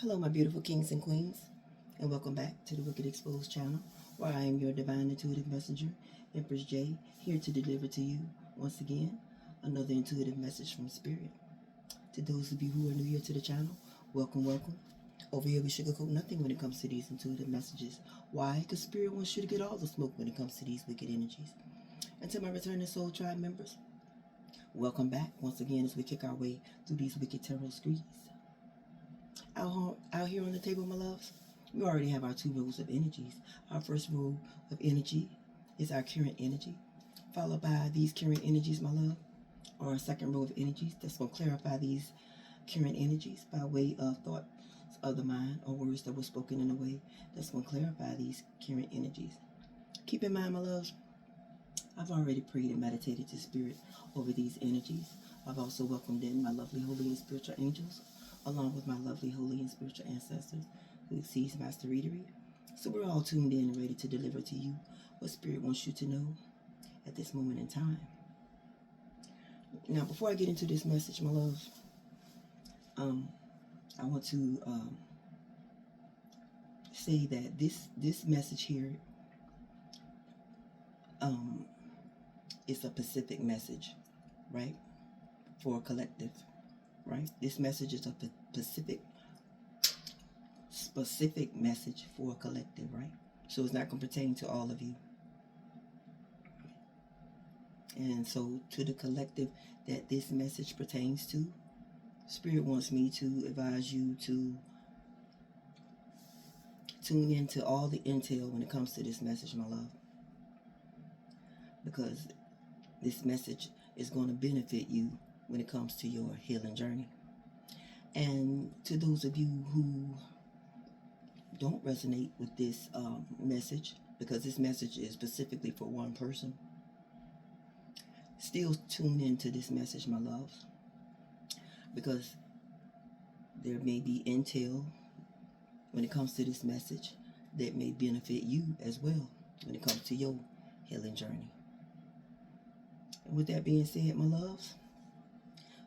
Hello, my beautiful kings and queens, and welcome back to the Wicked Exposed channel, where I am your divine intuitive messenger, Empress J, here to deliver to you, once again, another intuitive message from Spirit. To those of you who are new here to the channel, welcome, welcome. Over here, we sugarcoat nothing when it comes to these intuitive messages. Why? Because Spirit wants you to get all the smoke when it comes to these wicked energies. And to my returning soul tribe members, welcome back once again as we kick our way through these wicked tarot screeds. Out here on the table, my loves, we already have our two rows of energies. Our first row of energy is our current energy, followed by these current energies, my love, or a second row of energies that's going to clarify these current energies by way of thoughts of the mind or words that were spoken in a way that's going to clarify these current energies. Keep in mind, my loves, I've already prayed and meditated to Spirit over these energies. I've also welcomed in my lovely, holy, and spiritual angels, along with my lovely, holy, and spiritual ancestors who exceeds master readery. So we're all tuned in and ready to deliver to you what Spirit wants you to know at this moment in time. Now, before I get into this message, my love, I want to say that this message here is a specific message, right, for a collective, right? This message is a specific message for a collective, right? So it's not going to pertain to all of you. And so to the collective that this message pertains to, Spirit wants me to advise you to tune into all the intel when it comes to this message, my love. Because this message is going to benefit you when it comes to your healing journey. And to those of you who don't resonate with this message, because this message is specifically for one person, still tune into this message, my loves, because there may be intel when it comes to this message that may benefit you as well when it comes to your healing journey. And with that being said, my loves,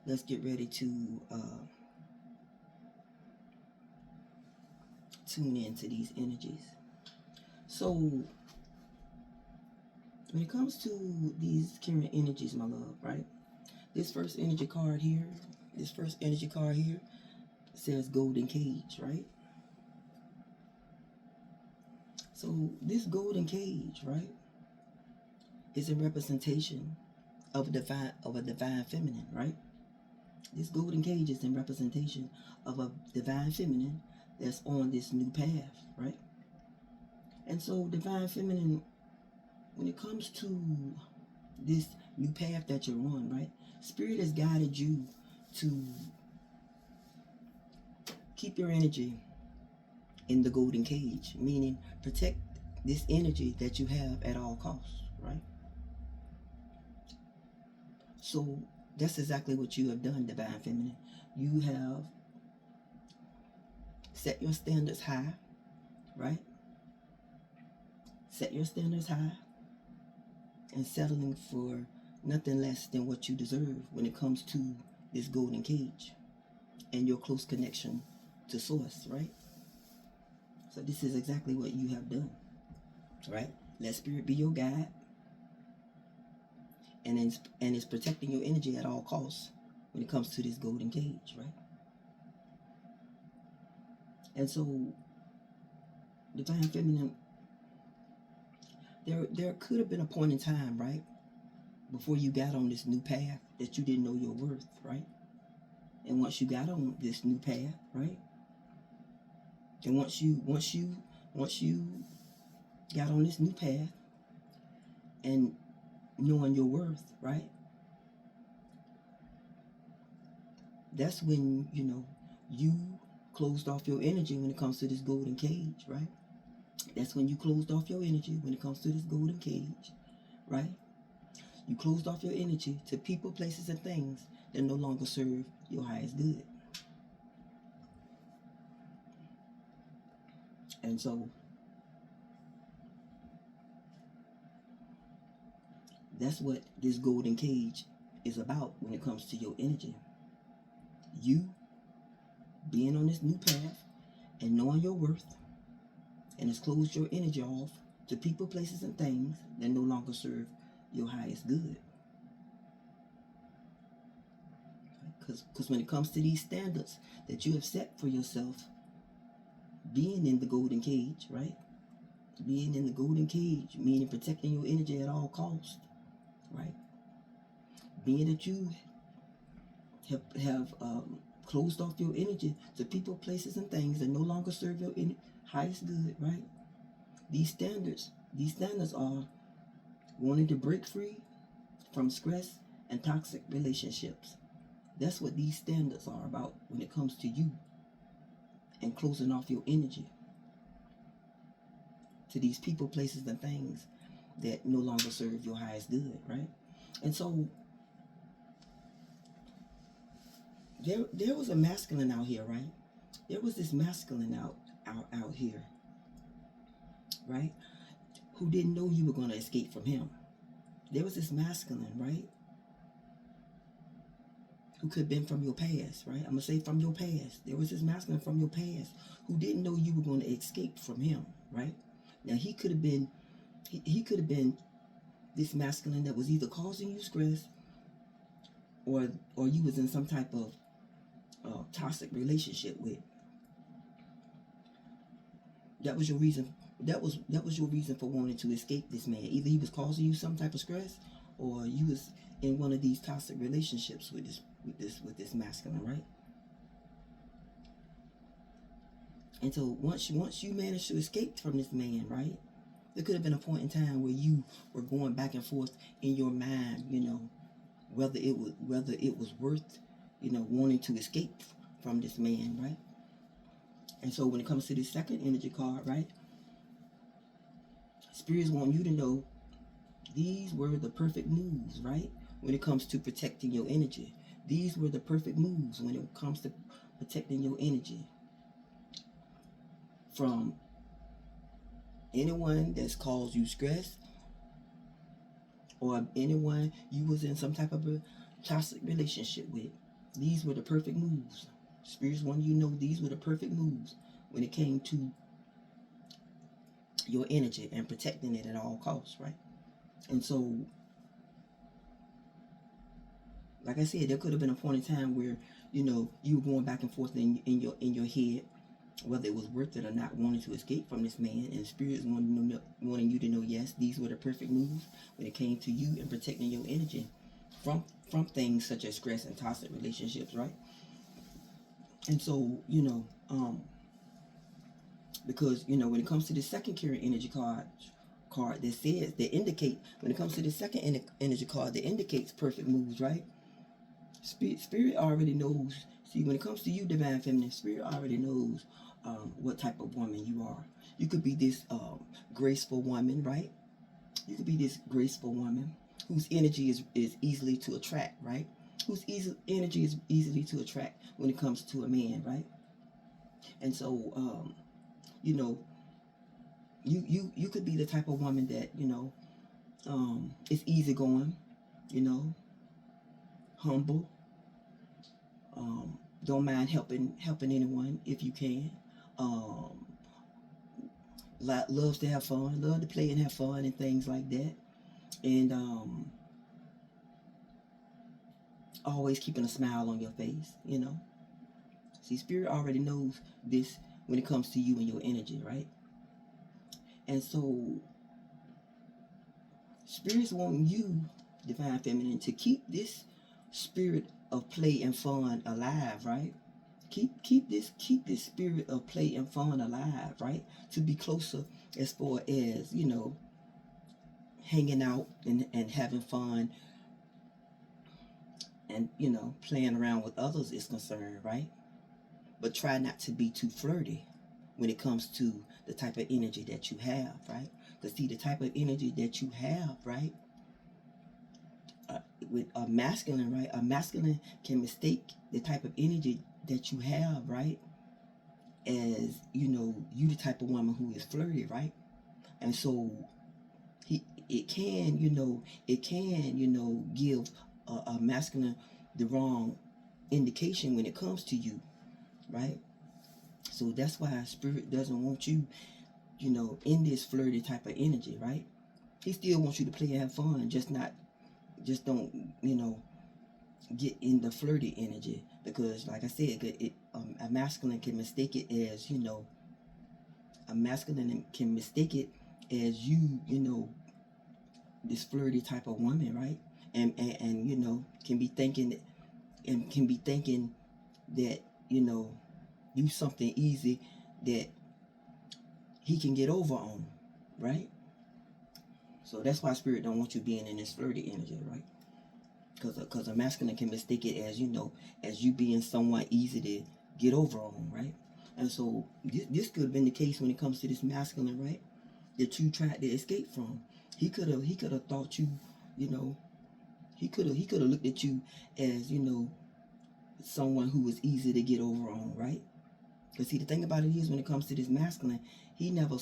let's get ready to tune into these energies. So when it comes to these current energies, my love, right? This first energy card here says golden cage, right? So this golden cage, right, is a representation of a divine feminine, right? This golden cage is in representation of a divine feminine that's on this new path, right? And so divine feminine, when it comes to this new path that you're on, right, Spirit has guided you to keep your energy in the golden cage, meaning protect this energy that you have at all costs, right? So that's exactly what you have done, divine feminine. You have set your standards high, right? Set your standards high and settling for nothing less than what you deserve when it comes to this golden cage and your close connection to source, right? So this is exactly what you have done, right? Let Spirit be your guide, and it's protecting your energy at all costs when it comes to this golden cage, right? And so divine feminine, there could have been a point in time, right, before you got on this new path that you didn't know your worth, right? And once you got on this new path, right, and once you got on this new path and knowing your worth, right, that's when, you closed off your energy when it comes to this golden cage, right? That's when you closed off your energy when it comes to this golden cage, right? You closed off your energy to people, places, and things that no longer serve your highest good. And so that's what this golden cage is about when it comes to your energy. You being on this new path and knowing your worth, and has closed your energy off to people, places, and things that no longer serve your highest good. Because when it comes to these standards that you have set for yourself, being in the golden cage, right? Being in the golden cage, meaning protecting your energy at all costs, right? Being that you have closed off your energy to people, places, and things that no longer serve your highest good, right? These standards are wanting to break free from stress and toxic relationships. That's what these standards are about when it comes to you and closing off your energy to these people, places, and things that no longer serve your highest good, right? And so there was a masculine out here, right? There was this masculine out here, right? Who didn't know you were going to escape from him. There was this masculine, right? Who could have been from your past, right? I'm going to say from your past. There was this masculine from your past who didn't know you were going to escape from him, right? Now, he could have been this masculine that was either causing you stress or you was in some type of toxic relationship with. That was your reason. That was your reason for wanting to escape this man. Either he was causing you some type of stress, or you was in one of these toxic relationships with this masculine, right? And so once you managed to escape from this man, right? There could have been a point in time where you were going back and forth in your mind, whether it was worth, wanting to escape from this man, right? And so when it comes to this second energy card, right? Spirits want you to know these were the perfect moves, right? When it comes to protecting your energy. These were the perfect moves when it comes to protecting your energy from anyone that's caused you stress, or anyone you was in some type of a toxic relationship with. These were the perfect moves. Spirits want you to know these were the perfect moves when it came to your energy and protecting it at all costs, right? And so, like I said, there could have been a point in time where, you were going back and forth in your head, whether it was worth it or not, wanting to escape from this man, and spirits wanting you to know, yes, these were the perfect moves when it came to you and protecting your energy from things such as stress and toxic relationships, right? And so, because when it comes to the second current energy card that indicate, when it comes to the second energy card that indicates perfect moves, right? Spirit already knows. See, when it comes to you, divine feminine, spirit already knows what type of woman you are. You could be this graceful woman, right? You could be this graceful woman whose energy is easily to attract, right? Whose energy is easily to attract when it comes to a man, right? And so, you could be the type of woman that, is easygoing, humble, don't mind helping anyone if you can, loves to have fun, love to play and have fun and things like that, and always keeping a smile on your face, See, spirit already knows this when it comes to you and your energy, right? And so spirits want you, divine feminine, to keep this spirit of play and fun alive, right? Keep this spirit of play and fun alive, right? To be closer as far as, hanging out and having fun and, playing around with others is concerned, right? But try not to be too flirty when it comes to the type of energy that you have, right? Because see, the type of energy that you have, right? With a masculine, right? A masculine can mistake the type of energy that you have, right? As, you the type of woman who is flirty, right? And so it can give a masculine the wrong indication when it comes to you, right? So that's why spirit doesn't want you, in this flirty type of energy, right? He still wants you to play and have fun, just don't, get in the flirty energy, because like I said, a masculine can mistake it as, a masculine can mistake it as this flirty type of woman, right? And can be thinking that, you something easy that he can get over on, right? So that's why spirit don't want you being in this flirty energy, right? Because a masculine can mistake it as, as you being someone easy to get over on, right? And so this could have been the case when it comes to this masculine, right? That you tried to escape from. He could have thought you, he could have looked at you as, someone who was easy to get over on, right? Because see, the thing about it is, when it comes to this masculine, he never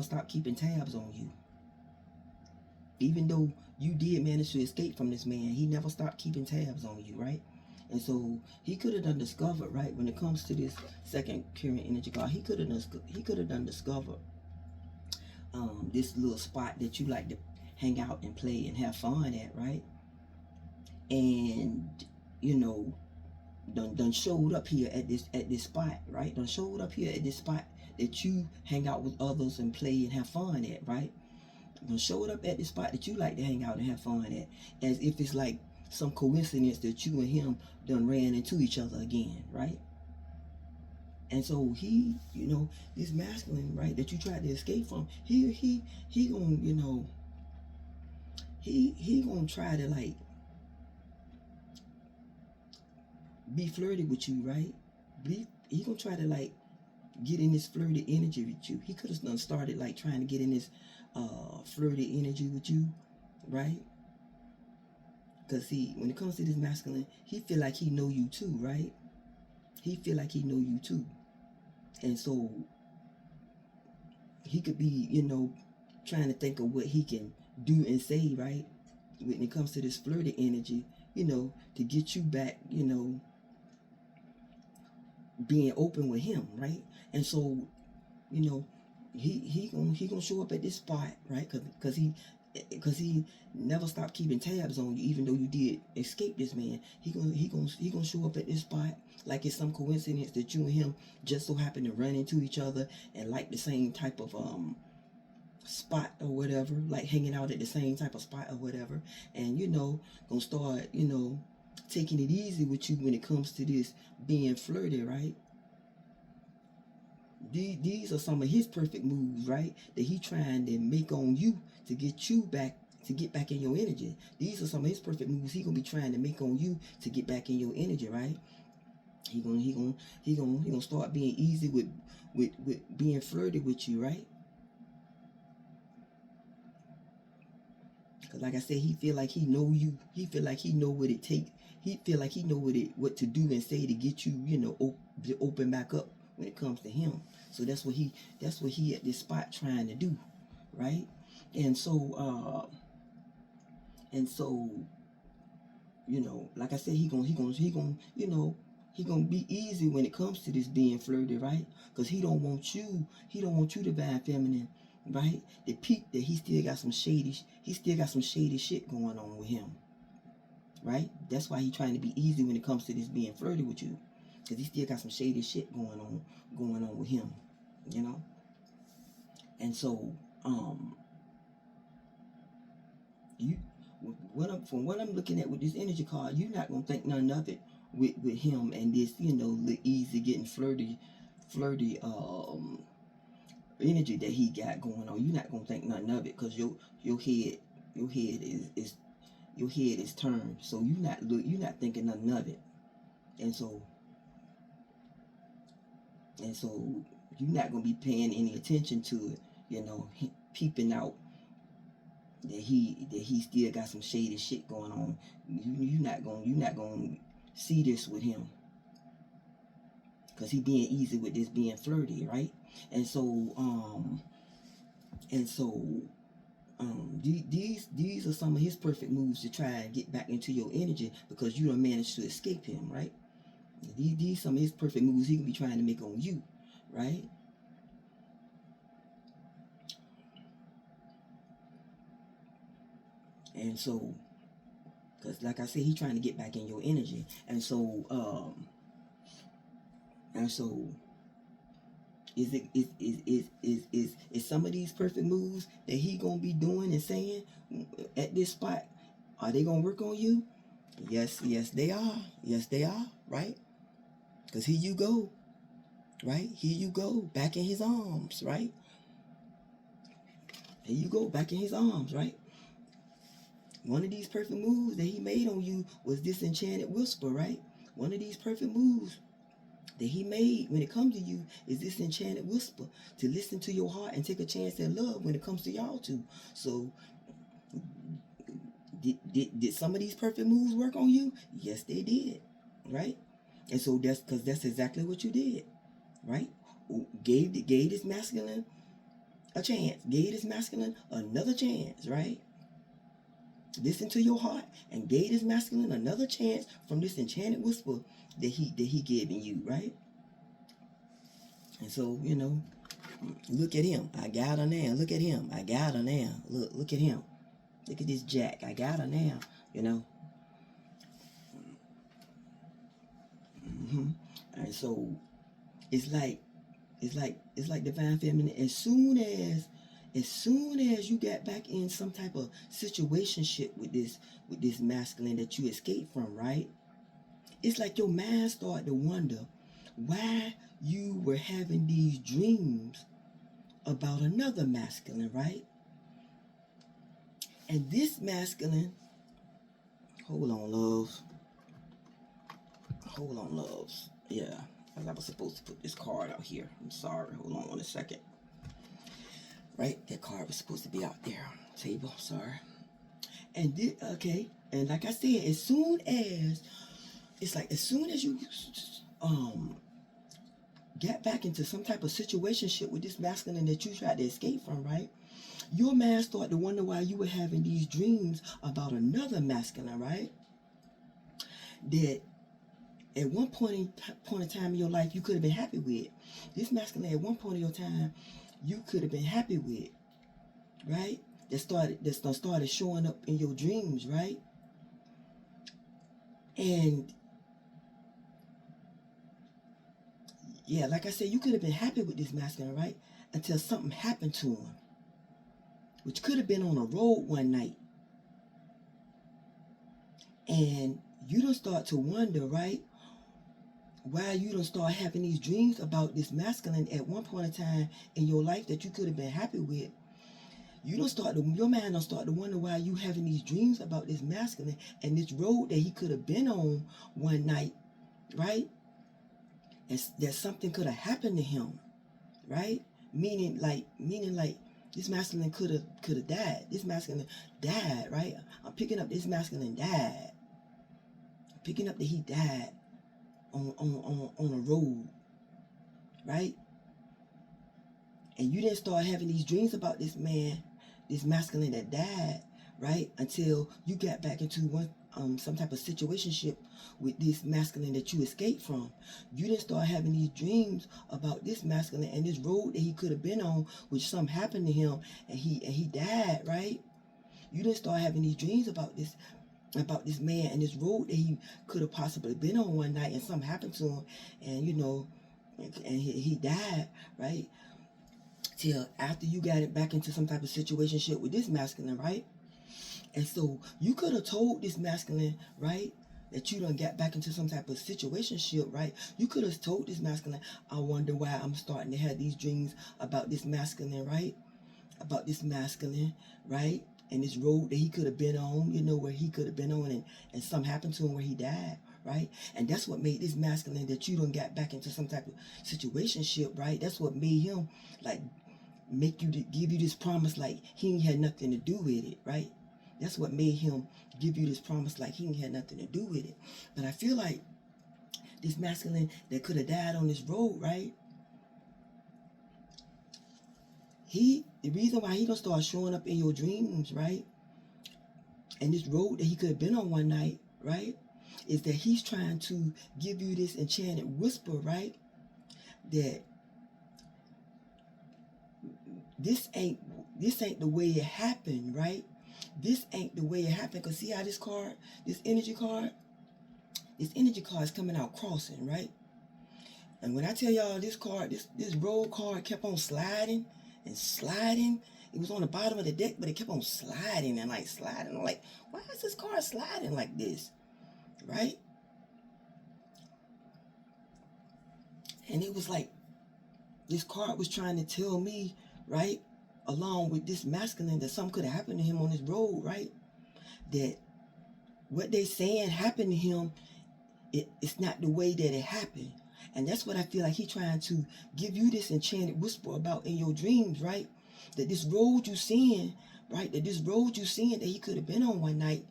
stopped keeping tabs on you. Even though you did manage to escape from this man, he never stopped keeping tabs on you, right? And so he could have done discovered, right? When it comes to this second current energy card, he could have done discovered this little spot that you like to hang out and play and have fun at, right? And done showed up here at this spot, right? Done showed up here at this spot that you hang out with others and play and have fun at, right? Done showed up at the spot that you like to hang out and have fun at, as if it's like some coincidence that you and him done ran into each other again, right? And so he, this masculine, right, that you tried to escape from, he gonna, he gonna try to like be flirty with you, right? He gonna try to like get in this flirty energy with you. He could have done started like trying to get in this flirty energy with you, right? Because see, when it comes to this masculine, he feel like he know you too, right? He feel like he know you too. And so he could be, trying to think of what he can do and say, right? When it comes to this flirty energy, to get you back, being open with him, right? And so, he gonna show up at this spot, right? Because he never stopped keeping tabs on you, even though you did escape this man. He gonna show up at this spot like it's some coincidence that you and him just so happen to run into each other and like the same type of spot or whatever, like hanging out at the same type of spot or whatever, and gonna start taking it easy with you when it comes to this being flirty, right? These are some of his perfect moves, right? That he trying to make on you to get you back, to get back in your energy. These are some of his perfect moves he gonna be trying to make on you to get back in your energy, right? He gonna start being easy with being flirty with you, right? Cause like I said, he feel like he know you. He feel like he know what it take. He feel like he know what to do and say to get you, open back up when it comes to him. So that's what he at this spot trying to do, right? And so like I said, he gonna be easy when it comes to this being flirty, right? Because he don't want you to be feminine, right? The peak that he still got some shady shit going on with him, right? That's why he trying to be easy when it comes to this being flirty with you, because he still got some shady shit going on with him, And so from what I'm looking at with this energy card, you're not gonna think none of it with him and this, the easy getting flirty energy that he got going on. You're not gonna think nothing of it, because your head is turned, so you're not thinking nothing of it, and so you're not gonna be paying any attention to it, peeping out that he still got some shady shit going on. You're not gonna see this with him, because he being easy with this being flirty, right? And so these are some of his perfect moves to try and get back into your energy, because you don't manage to escape him, right? These some of his perfect moves he can be trying to make on you, right? And so, because like I said, he's trying to get back in your energy. And so, and so is some of these perfect moves that he gonna be doing and saying at this spot, are they gonna work on you? Yes, yes they are. Yes they are, right? Because here you go, right? Here you go, back in his arms, right? Here you go, back in his arms, right? One of these perfect moves that he made on you was this enchanted whisper, right? One of these perfect moves that he made when it comes to you is this enchanted whisper, to listen to your heart and take a chance at love when it comes to y'all two. So did some of these perfect moves work on you? Yes, they did, right? And so that's exactly what you did, right? Gave this masculine a chance, gave this masculine another chance, right? Listen to your heart and gave this masculine another chance from this enchanted whisper that he giving you, right? And so, you know, look at him. I got her now. Look at him. I got her now. Look at him. Look at this Jack. I got her now. You know. And so it's like divine feminine. As soon as you got back in some type of situationship with this masculine that you escaped from, right? It's like your mind started to wonder why you were having these dreams about another masculine, right? And this masculine, hold on, loves. Hold on, loves. Yeah, I was supposed to put this card out here. I'm sorry. Hold on 1 second. Right, that card was supposed to be out there on the table. Sorry. And okay, and like I said, as soon as you get back into some type of situationship with this masculine that you tried to escape from, right? Your man started to wonder why you were having these dreams about another masculine, right? That at one point in time in your life you could have been happy with. This masculine at one point in your time you could have been happy with, right? That started showing up in your dreams, right? And yeah, like I said, you could have been happy with this masculine, right? Until something happened to him, which could have been on a road one night. And you don't start to wonder, right? Why you don't start having these dreams about this masculine at one point in time in your life that you could have been happy with. Your mind don't start to wonder why you having these dreams about this masculine and this road that he could have been on one night, right? That something could have happened to him, right? Meaning like this masculine could have died. This masculine died, right? I'm picking up this masculine died. I'm picking up that he died on a road, right? And you didn't start having these dreams about this man, this masculine that died, right? Until you got back into some type of situationship with this masculine that you escaped from. You didn't start having these dreams about this masculine and this road that he could have been on, which something happened to him and he died, right? You didn't start having these dreams about this man and this road that he could have possibly been on one night and something happened to him and he died, right? Till after you got it back into some type of situationship with this masculine, right? And so you could have told this masculine, right, that you done got back into some type of situationship, right? You could have told this masculine, I wonder why I'm starting to have these dreams about this masculine, right? About this masculine, right? And this road that he could have been on, where he could have been on and something happened to him where he died, right? And that's what made this masculine that you done got back into some type of situationship, right? That's what made him like give you this promise like he ain't had nothing to do with it, right? That's what made him give you this promise like he ain't had nothing to do with it. But I feel like this masculine that could have died on this road, right? The reason why he don't start showing up in your dreams, right? And this road that he could have been on one night, right? Is that he's trying to give you this enchanted whisper, right? That this ain't the way it happened, right? This ain't the way it happened. Because see how this energy card is coming out crossing, right? And when I tell y'all this road card kept on sliding and sliding. It was on the bottom of the deck, but it kept on sliding and like sliding. I'm like, why is this card sliding like this? Right? And it was like this card was trying to tell me, right, along with this masculine, that something could have happened to him on this road, right? That what they saying happened to him, it's not the way that it happened. And that's what I feel like he's trying to give you this enchanted whisper about in your dreams, right? That this road you seeing, right? That this road you seeing that he could have been on one night,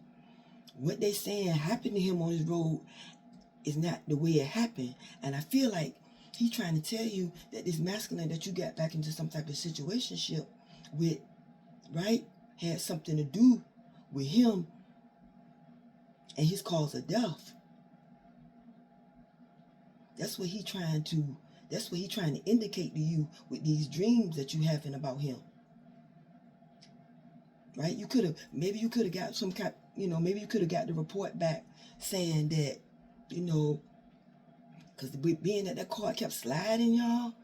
what they saying happened to him on this road is not the way it happened. And I feel like he's trying to tell you that this masculine that you got back into some type of situationship with, right, had something to do with him and his cause of death. That's what he's trying to indicate to you with these dreams that you having about him. Right? Maybe you could have got some kind, maybe you could have got the report back saying that, because being that card kept sliding, y'all,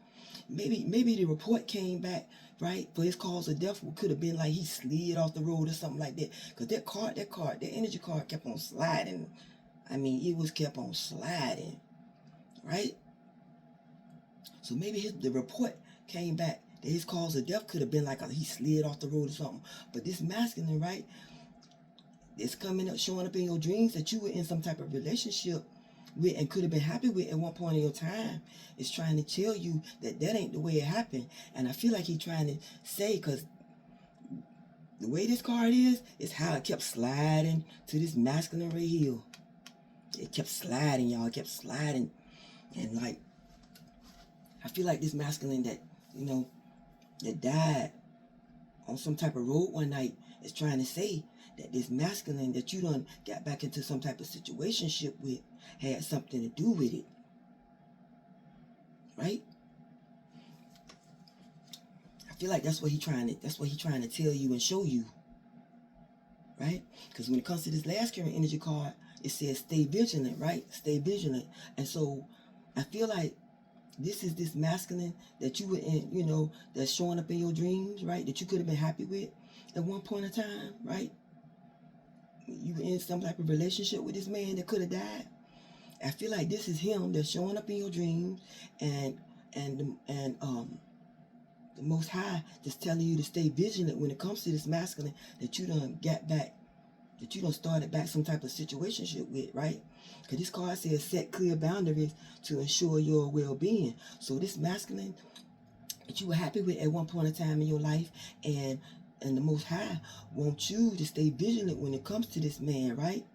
maybe the report came back, right, for his cause of death could have been like he slid off the road or something like that. Because that energy card kept on sliding. I mean, it kept on sliding, right? So maybe the report came back that his cause of death could have been like he slid off the road or something. But this masculine, right, it's showing up in your dreams that you were in some type of relationship with and could have been happy with at one point in your time. It's trying to tell you that ain't the way it happened. And I feel like he's trying to say, because the way this card is how it kept sliding to this masculine right here. It kept sliding, y'all. It kept sliding. And like, I feel like this masculine that, that died on some type of road one night is trying to say that this masculine that you done got back into some type of situationship with had something to do with it. Right? I feel like that's what he's trying to tell you and show you. Right? Because when it comes to this last current energy card, it says stay vigilant, right? Stay vigilant. And so I feel like this is this masculine that you were in, that's showing up in your dreams, right? That you could have been happy with at one point in time, right? You were in some type of relationship with this man that could have died. I feel like this is him that's showing up in your dreams, and the Most High just telling you to stay vigilant when it comes to this masculine that you done got back, that you done started back some type of situationship with, right? Because this card says set clear boundaries to ensure your well-being. So this masculine that you were happy with at one point in time in your life, and the Most High wants you to stay vigilant when it comes to this man, right?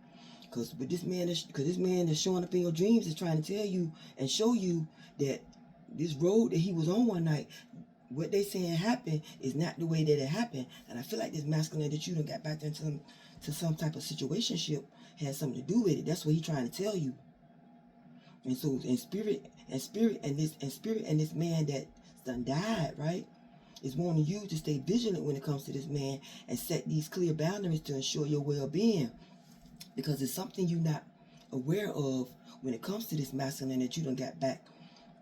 Because this man that's showing up in your dreams is trying to tell you and show you that this road that he was on one night, what they saying happened is not the way that it happened. And I feel like this masculine that you done got back into some type of situationship has something to do with it. That's what he's trying to tell you. And so in spirit and this man that's done died, right, is wanting you to stay vigilant when it comes to this man and set these clear boundaries to ensure your well-being. Because it's something you're not aware of when it comes to this masculine that you done got back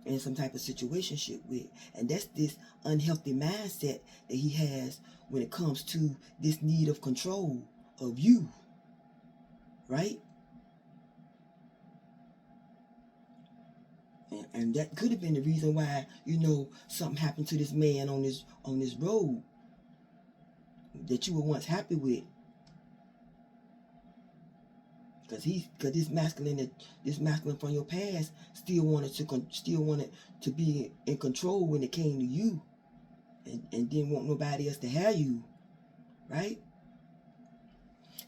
in some type of situationship with. And that's this unhealthy mindset that he has when it comes to this need of control of you, right? And that could have been the reason why, something happened to this man on this road that you were once happy with. Because this masculine from your past still wanted to be in control when it came to you, and didn't want nobody else to have you, right?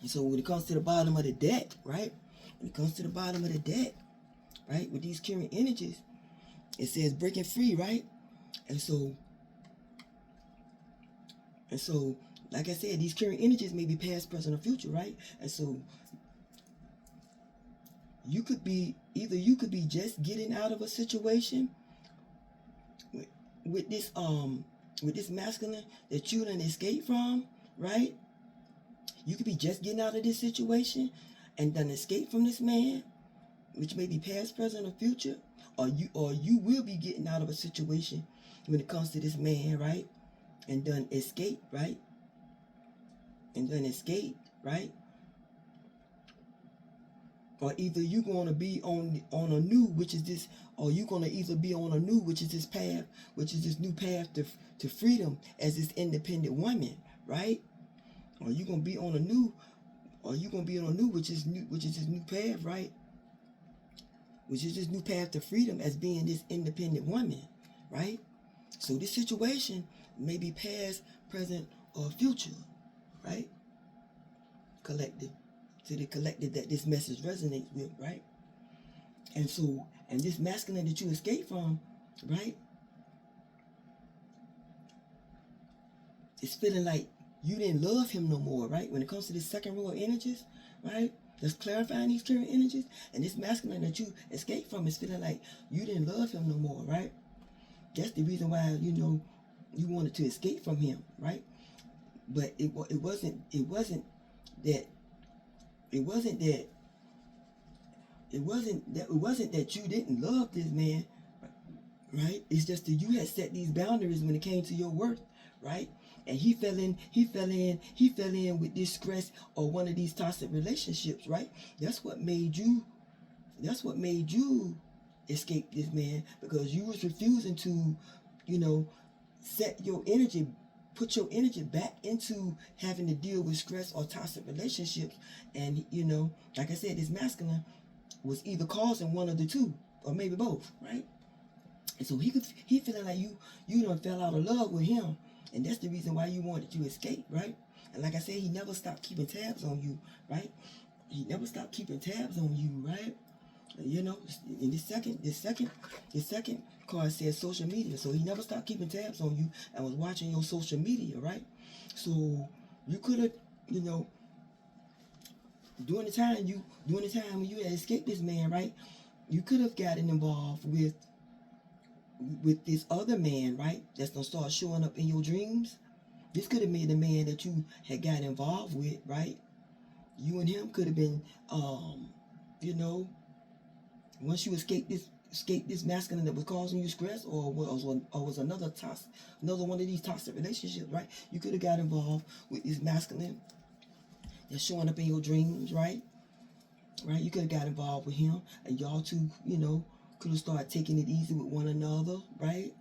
And so when it comes to the bottom of the deck, right? With these current energies, it says breaking free, right? And so, like I said, these current energies may be past, present, or future, right? And so you could be just getting out of a situation with this with this masculine that you done escape from, right? You could be just getting out of this situation and done escape from this man, which may be past, present, or future, or you will be getting out of a situation when it comes to this man, right? And done escape, right? And done escape, right? Or either you're going to be on a new, which is this, or you're going to either be on a new, which is this path, which is this new path to freedom as this independent woman, right? Or you're going to be on a new, which is this new path, right? Which is this new path to freedom as being this independent woman, right? So this situation may be past, present, or future, right? Collective. To the collective that this message resonates with, right? And this masculine that you escape from, right? It's feeling like you didn't love him no more, right? When it comes to this second rule of energies, right? Just clarifying these current energies, and this masculine that you escape from is feeling like you didn't love him no more, right? That's the reason why, you wanted to escape from him, right? But it wasn't that you didn't love this man, right? It's just that you had set these boundaries when it came to your worth, right? And he fell in with this stress or one of these toxic relationships, right? That's what made you escape this man, because you was refusing to, put your energy back into having to deal with stress or toxic relationships. And, like I said, this masculine was either causing one of the two, or maybe both, right? And so he feeling like you done fell out of love with him. And that's the reason why you wanted to escape, right? And like I said, he never stopped keeping tabs on you, right? He never stopped keeping tabs on you, right? In this second card says social media. So he never stopped keeping tabs on you and was watching your social media, right? So you could have, during the time when you had escaped this man, right? You could have gotten involved with this other man, right? That's gonna start showing up in your dreams. This could have made the man that you had got involved with, right? You and him could have been, once you escape this masculine that was causing you stress, or was another one of these toxic relationships, right? You could have got involved with this masculine that's showing up in your dreams, right? Right? You could have got involved with him, and y'all two, could have started taking it easy with one another, right?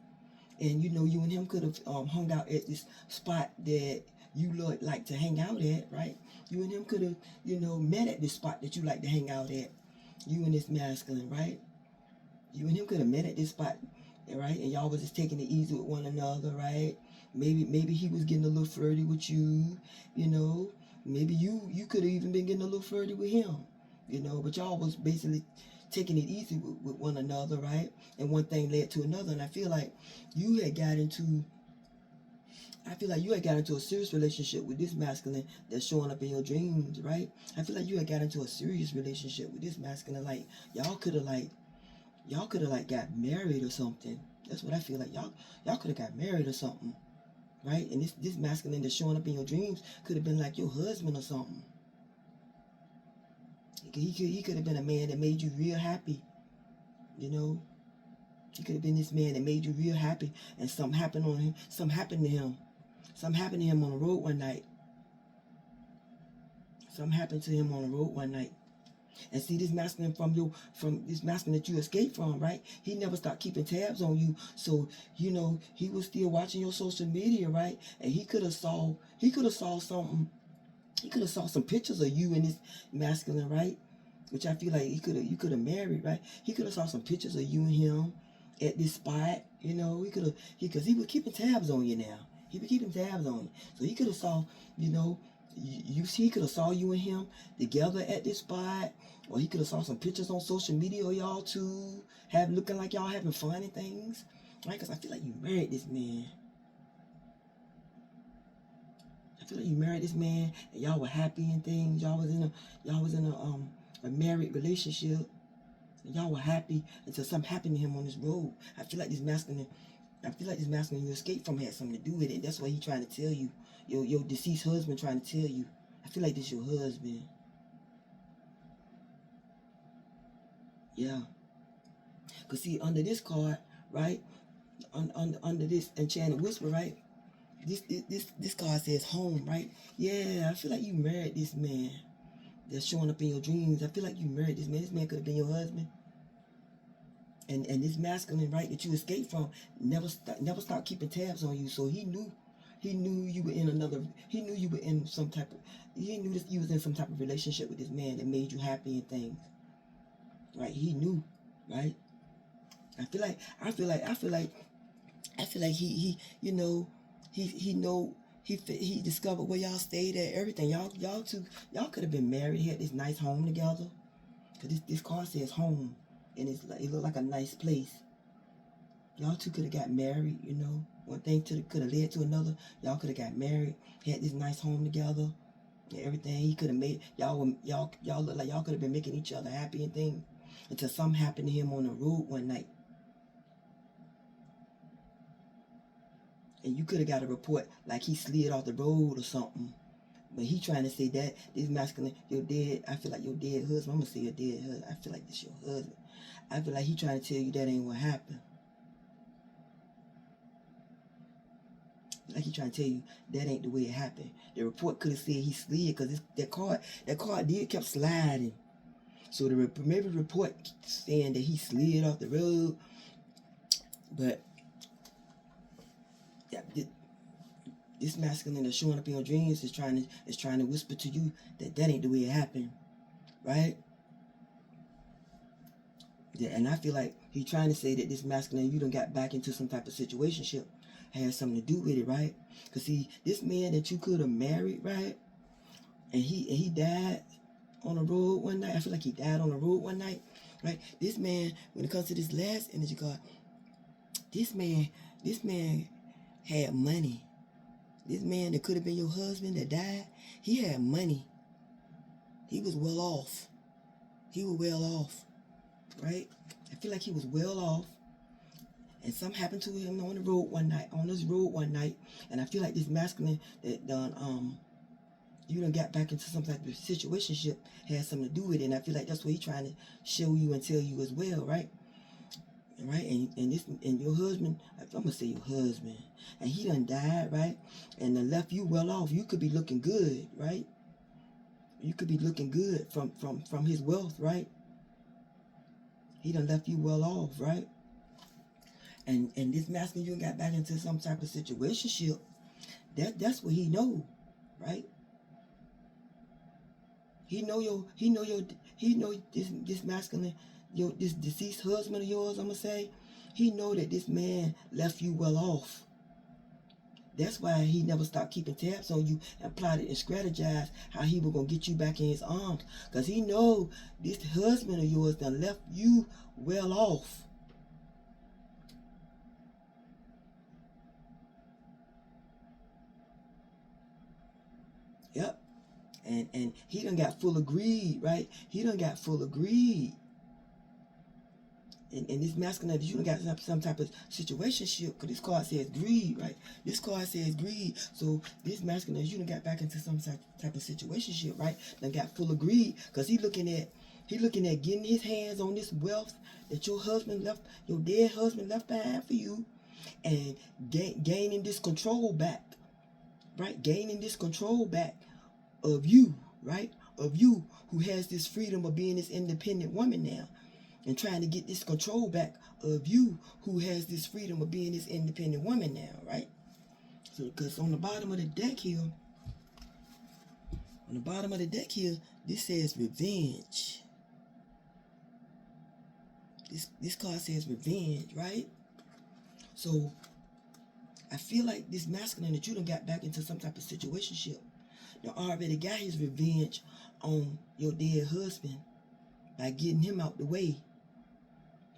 And you and him could have hung out at this spot that you like to hang out at, right? You and him could have, met at this spot that you like to hang out at. You and this masculine, right? You and him could have met at this spot, right? And y'all was just taking it easy with one another, right? Maybe he was getting a little flirty with you, Maybe you could have even been getting a little flirty with him, But y'all was basically taking it easy with one another, right? And one thing led to another. And I feel like you had got into a serious relationship with this masculine that's showing up in your dreams, right? I feel like you had got into a serious relationship with this masculine. Like y'all could have got married or something. That's what I feel like. Y'all could have got married or something, right? And this masculine that's showing up in your dreams could have been like your husband or something. He could have been a man that made you real happy, He could have been this man that made you real happy, and something happened to him. Something happened to him on the road one night. And see, this masculine from this masculine that you escaped from, right? He never stopped keeping tabs on you. So, he was still watching your social media, right? And he could have saw something. He could have saw some pictures of you and this masculine, right? Which I feel like you could have married, right? He could have saw some pictures of you and him at this spot, because he was keeping tabs on you now. He was keeping tabs on you. So he could have saw, he could have saw you and him together at this spot, or he could have saw some pictures on social media of y'all two, looking like y'all having fun and things, right? Because I feel like you married this man. And y'all were happy and things. Y'all was in a married relationship. And y'all were happy until something happened to him on this road. I feel like this masculine I feel like this masculine you escaped from had something to do with it. That's what he trying to tell you. Your deceased husband trying to tell you. I feel like this your husband. Yeah. Because see, under this card, right? Under this enchanted whisper, right? This card says home, right? Yeah, I feel like you married this man that's showing up in your dreams. I feel like you married this man. This man could have been your husband. And this masculine, right, that you escaped from never stopped keeping tabs on you. So he knew you were in another. He knew you were in some type of. He knew that you was in some type of relationship with this man that made you happy and things. Right? He knew, right? I feel like he you know he discovered where y'all stayed at, everything. Y'all could have been married, had this nice home together. Cause this card says home, and it looked like a nice place. Y'all two could have got married, you know. One thing could have led to another. Y'all could have got married, had this nice home together, and everything. He could have made y'all look like y'all could have been making each other happy and things, until something happened to him on the road one night. And you could have got a report like he slid off the road or something. But he trying to say that this masculine, your dead, I feel like your dead husband. I'm going to say your dead husband. I feel like this your husband. I feel like he trying to tell you that ain't what happened. Like he trying to tell you that ain't the way it happened. The report could have said he slid because that car did kept sliding. So maybe the report saying that he slid off the road. But yeah, this masculine that's showing up in your dreams is trying to whisper to you that ain't the way it happened, right? Yeah, and I feel like he's trying to say that this masculine you done got back into some type of situationship has something to do with it, right? Because see, this man that you could have married, right? And he died on the road one night. I feel like he died on the road one night, right? This man, when it comes to this last energy card, this man had money. This man that could have been your husband that died, he had money. He was well off. He was well off, right? I feel like he was well off. And something happened to him on this road one night. And I feel like this masculine that you done got back into some type of situationship had something to do with it. And I feel like that's what he's trying to show you and tell you as well, right? Right? And your husband, I'm gonna say your husband, and he done died, right? And then left you well off. You could be looking good, right? You could be looking good from his wealth, right? He done left you well off, right? And this masculine you got back into some type of situationship. That's what he know, right? He know this masculine, this deceased husband of yours, I'm gonna say, he know that this man left you well off. That's why he never stopped keeping tabs on you and plotted and strategized how he was gonna get you back in his arms. Cause he know this husband of yours done left you well off. Yep. And he done got full of greed, right? He done got full of greed. And this masculine, you done got some type of situationship, because this card says greed, right? This card says greed. So this masculine, you done got back into some type of situationship, right? Done got full of greed, because he looking at getting his hands on this wealth that your dead husband left behind for you, and gaining this control back, right? Gaining this control back of you, right? Of you who has this freedom of being this independent woman now, and trying to get this control back of you who has this freedom of being this independent woman now, right? So, because on the bottom of the deck here, this says revenge. This card says revenge, right? So, I feel like this masculine that you done got back into some type of situationship, done already got his revenge on your dead husband by getting him out the way,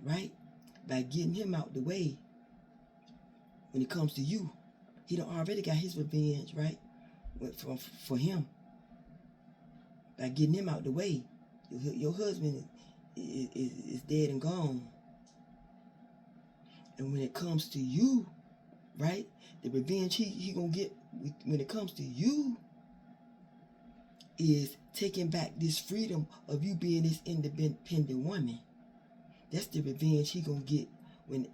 right? By getting him out the way when it comes to you. He done already got his revenge, right? For him. By getting him out the way. Your husband is dead and gone. And when it comes to you, right, the revenge he gonna get when it comes to you is taking back this freedom of you being this independent woman. That's the revenge he gonna get when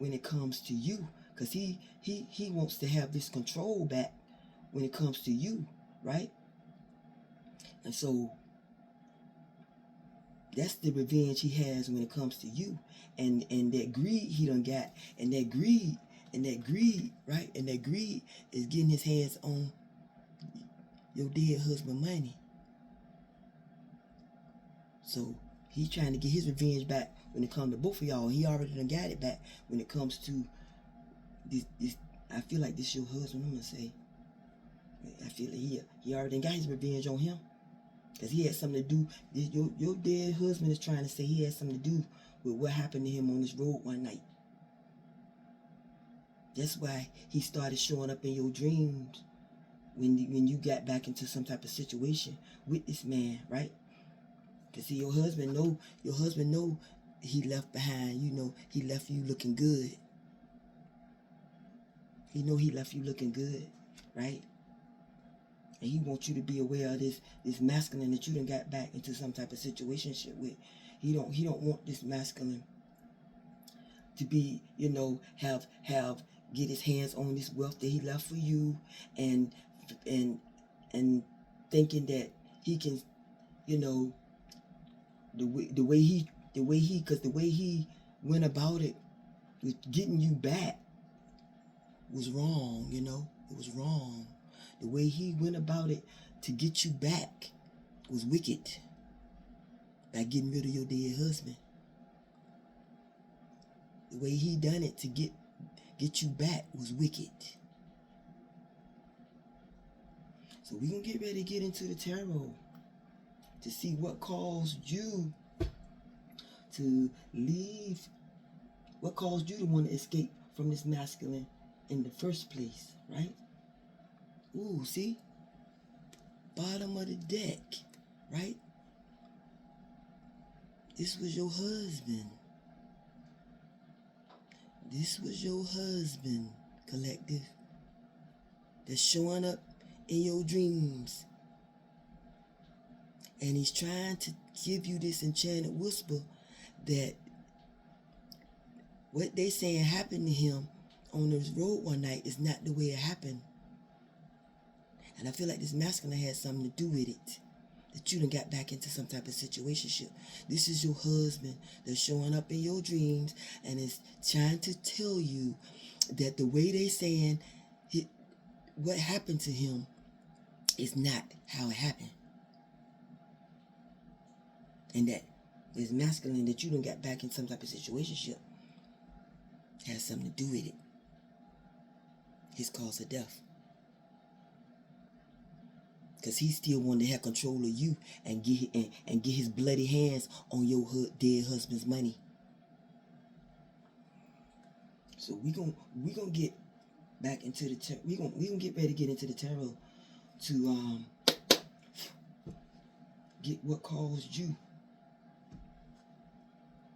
it comes to you, because he wants to have this control back when it comes to you, right? And so that's the revenge he has when it comes to you. And that greed he done got, and that greed, right? And that greed is getting his hands on your dead husband money. So he's trying to get his revenge back when it comes to both of y'all. He already done got it back when it comes to this. I feel like this your husband, I'm gonna say. I feel like he already got his revenge on him. Because he had something to do. Your dead husband is trying to say he had something to do with what happened to him on this road one night. That's why he started showing up in your dreams when you got back into some type of situation with this man, right? Because see, your husband know he left behind, he left you looking good. He know he left you looking good, right? And he wants you to be aware of this masculine that you done got back into some type of situationship with. He don't want this masculine to be, get his hands on this wealth that he left for you, and thinking that he can, the way he went about it with getting you back was wrong. It was wrong. The way he went about it to get you back was wicked. By getting rid of your dead husband. The way he done it to get you back was wicked. So we're going to get ready to get into the tarot to see what caused you to leave, what caused you to want to escape from this masculine in the first place, right? Ooh, see? Bottom of the deck, right? This was your husband. This was your husband, collective. That's showing up in your dreams. And he's trying to give you this enchanted whisper that what they saying happened to him on this road one night is not the way it happened. And I feel like this masculine has something to do with it. That you done got back into some type of situationship. This is your husband that's showing up in your dreams and is trying to tell you that the way they saying what happened to him is not how it happened. And that this masculine that you done got back in some type of situationship has something to do with it. His cause of death. Because he still wanted to have control of you and get his bloody hands on your dead husband's money. So we gonna get back into the tarot. We gonna get ready to get into the tarot to get what caused you.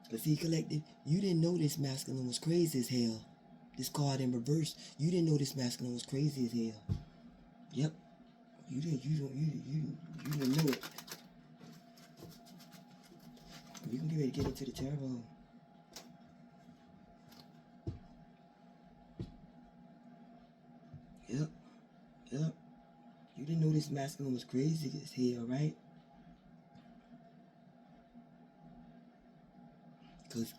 Because see, collective, you didn't know this masculine was crazy as hell. This card in reverse, you didn't know this masculine was crazy as hell. Yep. You didn't know it. We can get ready to get into the tarot. Yep. You didn't know this masculine was crazy as hell, right? Cause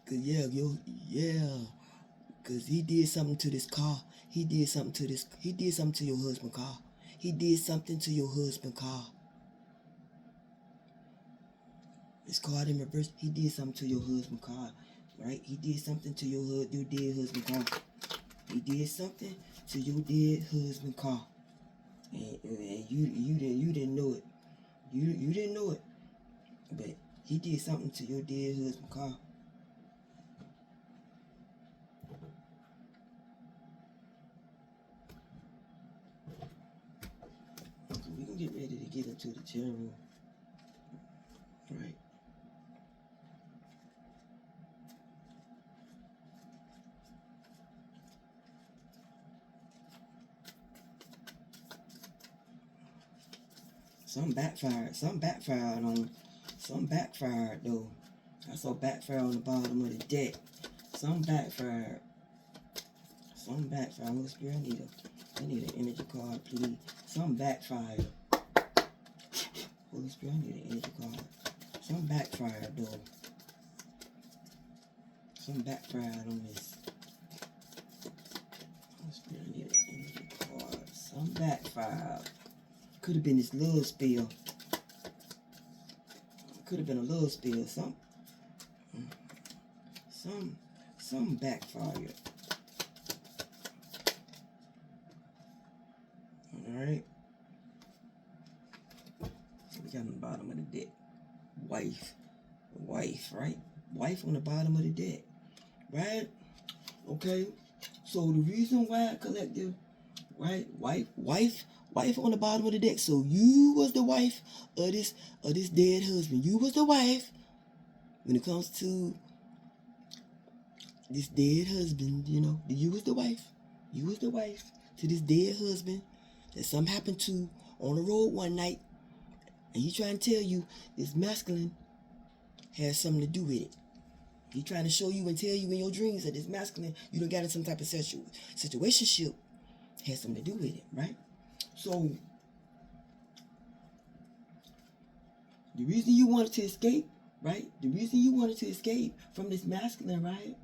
he did something to this car. He did something to your husband's car. He did something to your husband's car. This card in reverse, he did something to your husband's car, right? He did something to your dead husband's car. He did something to your dead husband's car. And you didn't know it. You didn't know it. But he did something to your dead husband's car. We're going to get ready to get into the tarot. Right. Some backfired. Some backfired on. Some backfired though. I saw backfire on the bottom of the deck. Some backfired. Some backfired. Holy Spirit, I need an energy card, please. Some backfired. Holy Spirit, I need an energy card. Some backfired though. Some backfired on this. Holy Spirit, I need an energy card. Some backfired. Could have been this love spell. Could have been a love spell. Some backfired. Alright. We got on the bottom of the deck. Wife, right? Wife on the bottom of the deck. Right? Okay. So the reason why collective, right? Wife on the bottom of the deck. So you was the wife of this dead husband. You was the wife when it comes to this dead husband, you know. You was the wife. You was the wife to this dead husband that something happened to on the road one night. And he trying to tell you this masculine has something to do with it. He trying to show you and tell you in your dreams that this masculine, you done got in some type of sexual situationship, has something to do with it, right? So, the reason you wanted to escape, right? The reason you wanted to escape from this masculine, right?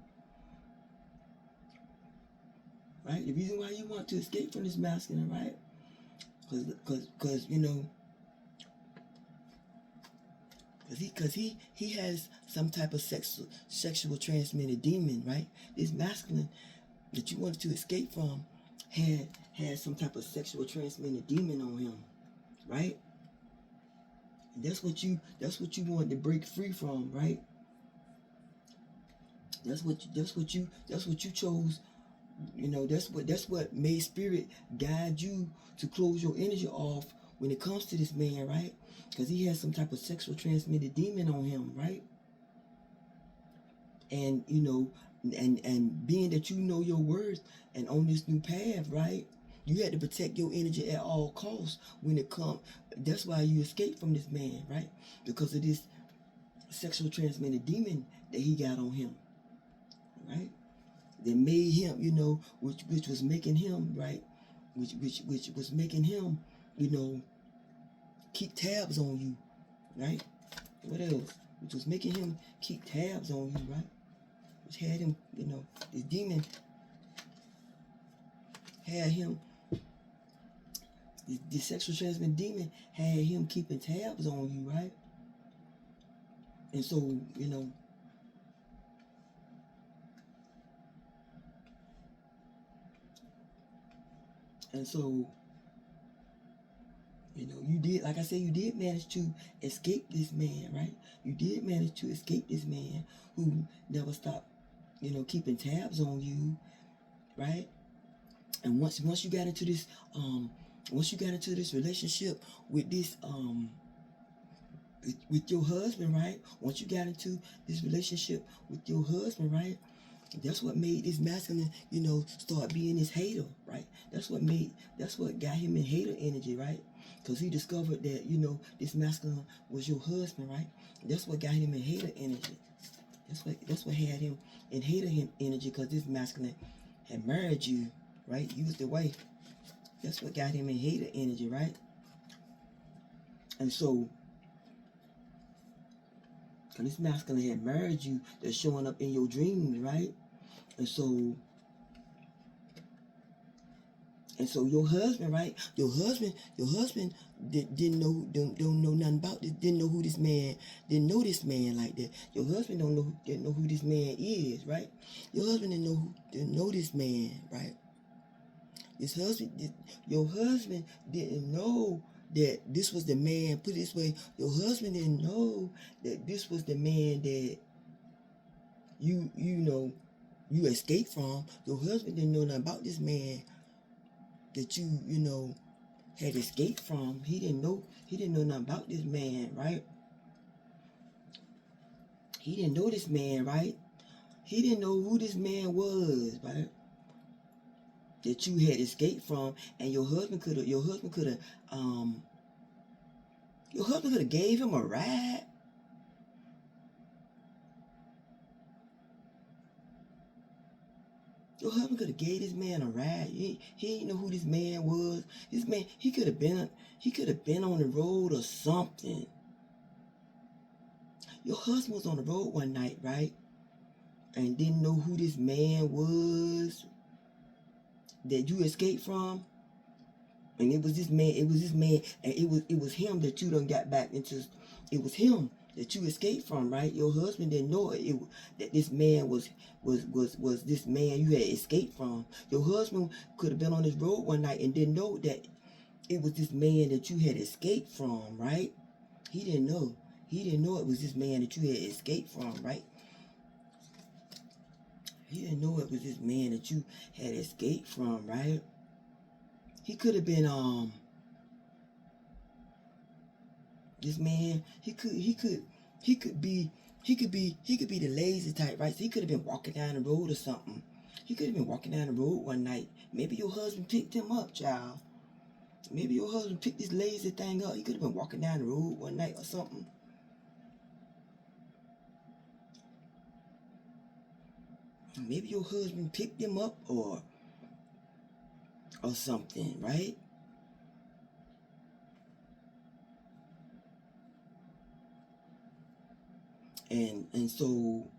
Right? The reason why you want to escape from this masculine, right? Because you know, because he has some type of sexual transmitted demon, right? This masculine that you wanted to escape from had some type of sexual transmitted demon on him, right? And that's what you wanted to break free from, right? That's what you chose. You know, that's what made spirit guide you to close your energy off when it comes to this man, right? Because he has some type of sexual transmitted demon on him, right? And you know, and being that you know your worth and on this new path, right? You had to protect your energy at all costs when it comes. That's why you escaped from this man, right? Because of this sexual transmitted demon that he got on him, right? That made him, you know, which was making him, right? Which was making him, you know, keep tabs on you, right? What else? Which was making him keep tabs on you, right? Which had him, you know, this demon had him, this sexual transmitted demon had him keeping tabs on you, right? And so, you know, you know, you did, like I said, you did manage to escape this man, right? You did manage to escape this man who never stopped, you know, keeping tabs on you, right? And once you got into this, relationship with this, with your husband, right? Once you got into this relationship with your husband, right? That's what made this masculine, you know, start being this hater, right? That's what got him in hater energy, right? Because he discovered that, you know, this masculine was your husband, right? That's what got him in hater energy. That's what had him in hater energy, because this masculine had married you, right? You was the wife. That's what got him in hater energy, right? And so, because this masculine had married you, that's showing up in your dreams, right? And so your husband, right? Your husband didn't know, don't know nothing about this, didn't know this man like that. Your husband didn't know who this man is, right? Your husband didn't know this man, right? Your husband didn't know that this was the man. Put it this way, your husband didn't know that this was the man that you know you escaped from. Your husband didn't know nothing about this man that you know had escaped from. He didn't know nothing about this man, right? He didn't know this man, right? He didn't know who this man was, right? That you had escaped from, and your husband could have Your husband could have gave him a ride. Your husband could have gave this man a ride. He didn't know who this man was. This man, he could have been on the road or something. Your husband was on the road one night, right? And didn't know who this man was that you escaped from. And it was this man, and it was him that you done got back into. It was him that you escaped from, right? Your husband didn't know that this man was this man you had escaped from. Your husband could have been on this road one night and didn't know that it was this man that you had escaped from, right? He didn't know. He didn't know it was this man that you had escaped from, right? He didn't know it was this man that you had escaped from, right? He could have been this man. He could be the lazy type, right? So he could have been walking down the road or something. He could have been walking down the road one night. Maybe your husband picked him up, child. Maybe your husband picked this lazy thing up. He could have been walking down the road one night or something. Maybe your husband picked him up or something, right? And so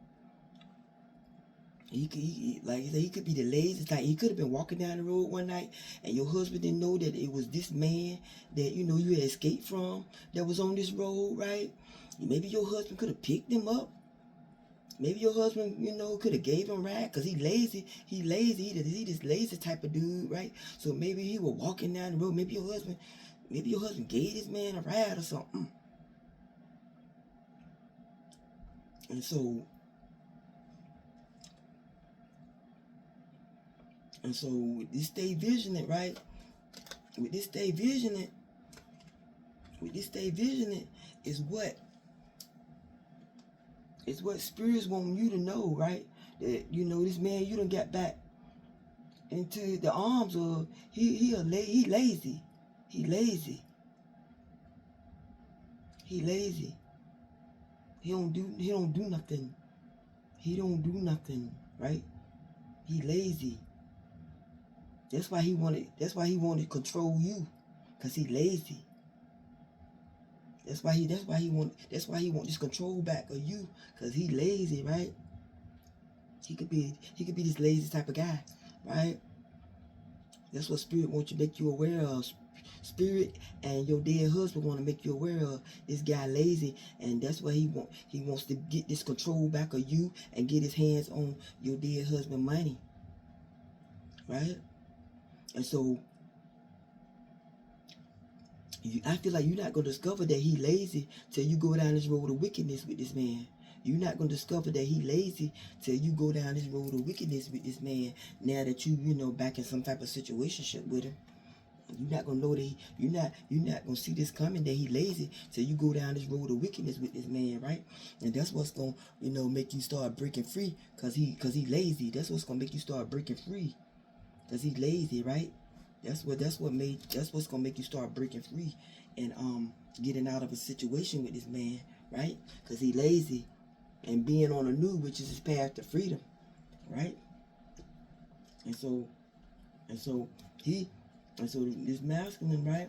he like I said, he could be the lazy type. He could have been walking down the road one night and your husband didn't know that it was this man that you had escaped from that was on this road, right? Maybe your husband could have picked him up. Maybe your husband, could have gave him a ride because he lazy. He this lazy type of dude, right? So maybe he was walking down the road. Maybe your husband gave this man a ride or something. And so with this stay vigilant, right? With this stay vigilant is what spirits want you to know, right? That this man you done got back into the arms of. He lazy. He lazy. He lazy. He don't do nothing. He don't do nothing, right? He lazy. That's why he wanted to control you, cause he lazy. That's why he want this control back of you, cause he lazy, right? He could be this lazy type of guy, right? That's what spirit wants to make you aware of. Spirit and your dead husband want to make you aware of this guy lazy, and that's why he wants to get this control back of you and get his hands on your dead husband money, right? And so I feel like you're not gonna discover that he lazy till you go down this road of wickedness with this man. You're not gonna discover that he lazy till you go down this road of wickedness with this man. Now that you back in some type of situationship with him, you're not gonna know that you're not gonna see this coming that he lazy till you go down this road of wickedness with this man, right? And that's what's gonna make you start breaking free, cause he lazy. That's what's gonna make you start breaking free, cause he's lazy, right? That's what's gonna make you start breaking free and getting out of a situation with this man, right? Cause he lazy and being on a new, which is his path to freedom, right? And so this masculine, right?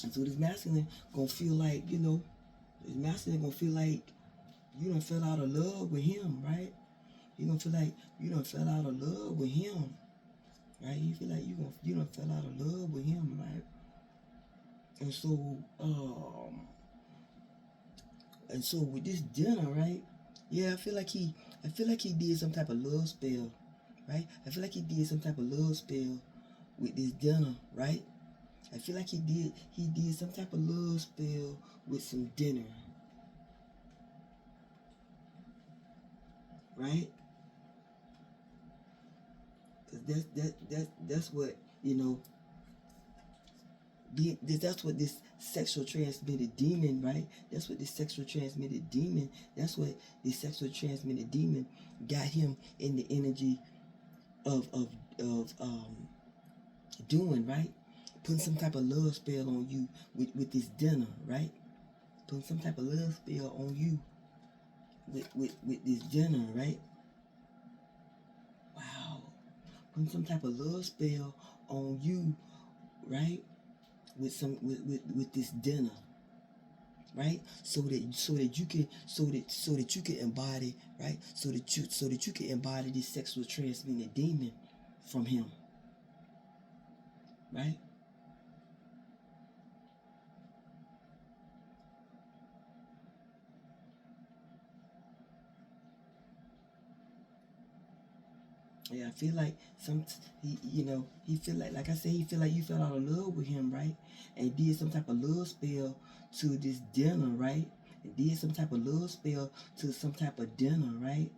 And so this masculine gonna feel like, this masculine gonna feel like you done fell out of love with him, right? You gonna feel like you done fell out of love with him, right? You feel like you done fell out of love with him, right? And so with this dinner, right? Yeah, I feel like he did some type of love spell, right? I feel like he did some type of love spell with this dinner, right? I feel like he did some type of love spell with some dinner, right? Cause that's what that's what this sexual transmitted demon, right? That's what this sexual transmitted demon. That's what this sexual transmitted demon got him in the energy of doing, right? Putting some type of love spell on you with this dinner, right? putting some type of love spell on you with this dinner, right? Wow. Putting some type of love spell on you, right? With this dinner, right? So that you can embody, right? So that you can embody this sexual transmitted demon from him, right? Yeah, I feel like he feel like I said, he feel like you fell out of love with him, right? And did some type of love spell to this dinner, right? And did some type of love spell to some type of dinner, right?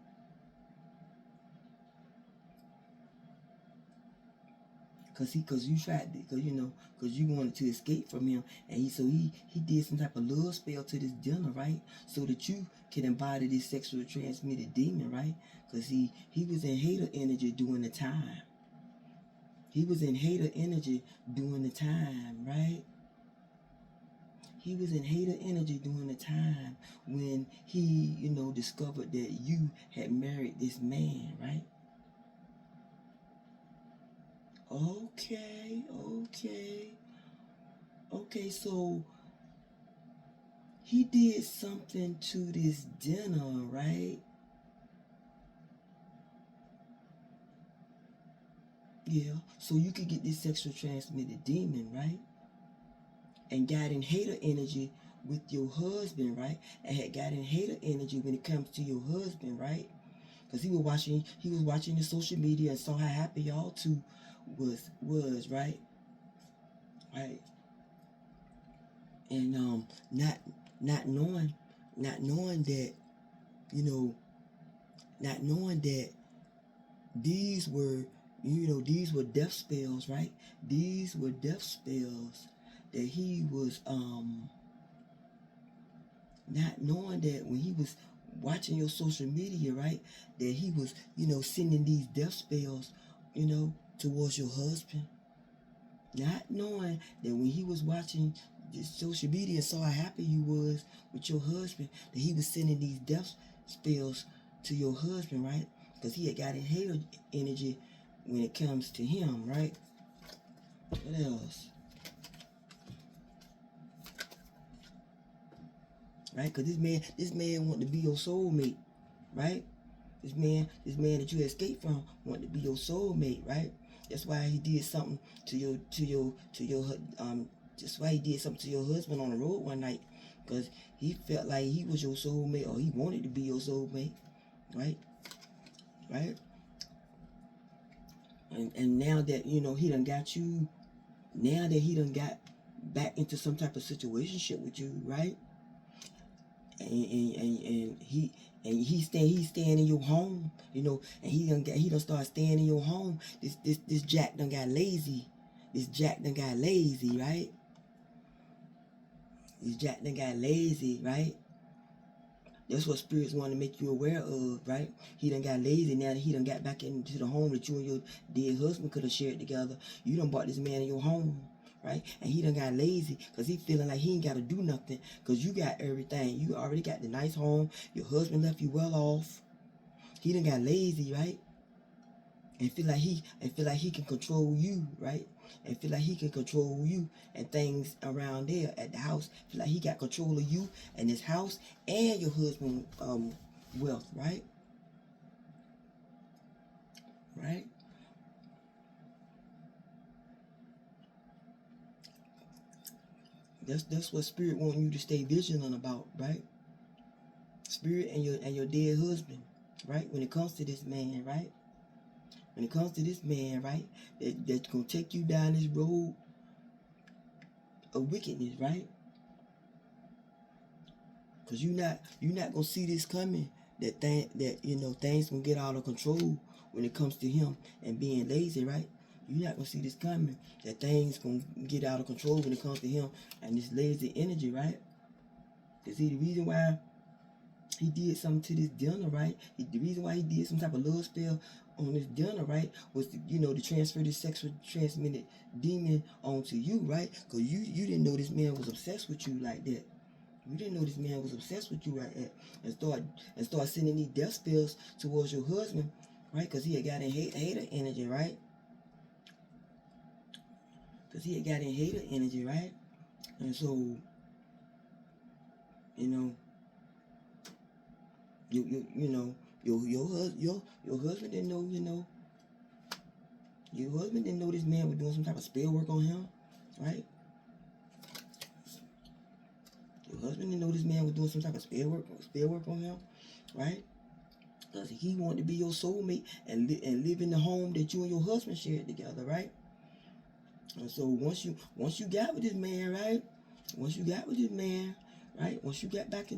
Cause you tried to, cause you wanted to escape from him, and he did some type of love spell to this dinner, right? So that you can embody this sexually transmitted demon, right? Cause he was in hater energy during the time. He was in hater energy during the time, right? He was in hater energy during the time when he, discovered that you had married this man, right? Okay, so he did something to this dinner, right? Yeah, so you could get this sexual transmitted demon, right? And got in hater energy with your husband, right? And had got in hater energy when it comes to your husband, right? Because he was watching the social media and saw how happy y'all two was, right? Right. And not knowing that, not knowing that these were death spells, right? These were death spells that he was not knowing that when he was watching your social media, right, that he was, sending these death spells, towards your husband. Not knowing that when he was watching this social media and saw how happy you was with your husband, that he was sending these death spells to your husband, right? Because he had got in hater energy when it comes to him, right? What else? Right? Because this man wanted to be your soulmate, right? This man that you escaped from wanted to be your soulmate, right? That's why he did something to your that's why he did something to your husband on the road one night, because he felt like he was your soulmate, or he wanted to be your soulmate, right? Right? And now that he done got you, now that he done got back into some type of situationship with you, right? And he's staying in your home, and he done start staying in your home. This Jack done got lazy. This Jack done got lazy, right? This Jack done got lazy, right? That's what spirits want to make you aware of, right? He done got lazy now that he done got back into the home that you and your dead husband could have shared together. You done brought this man in your home, right? And he done got lazy because he feeling like he ain't got to do nothing because you got everything. You already got the nice home. Your husband left you well off. He done got lazy, right? And feel like he can control you, right? And feel like he can control you and things around there at the house. Feel like he got control of you and his house and your husband's wealth, right? Right? That's what spirit want you to stay vigilant about, right? Spirit and your dead husband, right? When it comes to this man, right? When it comes to this man, right? That's gonna take you down this road of wickedness, right? Cause you're not gonna see this coming. That things gonna get out of control when it comes to him and being lazy, right? You're not gonna see this coming. That things gonna get out of control when it comes to him and this lazy energy, right? Cause see, the reason why he did something to this dinner, right? The reason why he did some type of love spell on this dinner, right, was to transfer this sexual transmitted demon onto you, right? Cause you didn't know this man was obsessed with you like that. You didn't know this man was obsessed with you, right? And start sending these death spells towards your husband, right? Because he had got in hater energy, right? Because he had got in hater energy, right? And so, you know, you know, your husband didn't know, your husband didn't know this man was doing some type of spell work on him, right? Your husband didn't know this man was doing some type of spell work on him, right? Because he wanted to be your soulmate and live in the home that you and your husband shared together, right? And so once you got with this man, right? Once you got back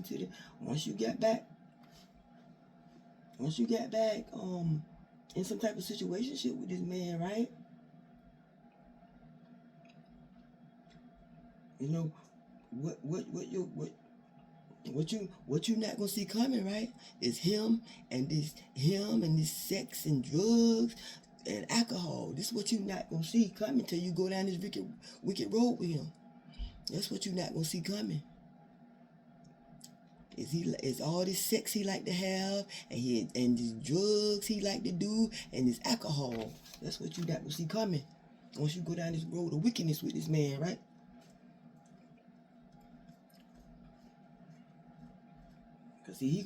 in some type of situationship with this man, right? You know, what you not gonna see coming, right? Is him and this sex and drugs and alcohol. This is what you not gonna see coming till you go down this wicked road with him. That's what you not gonna see coming. Is all this sex he like to have, and these drugs he like to do, and this alcohol. That's what you not gonna see coming. Once you go down this road of wickedness with this man, right? Cause he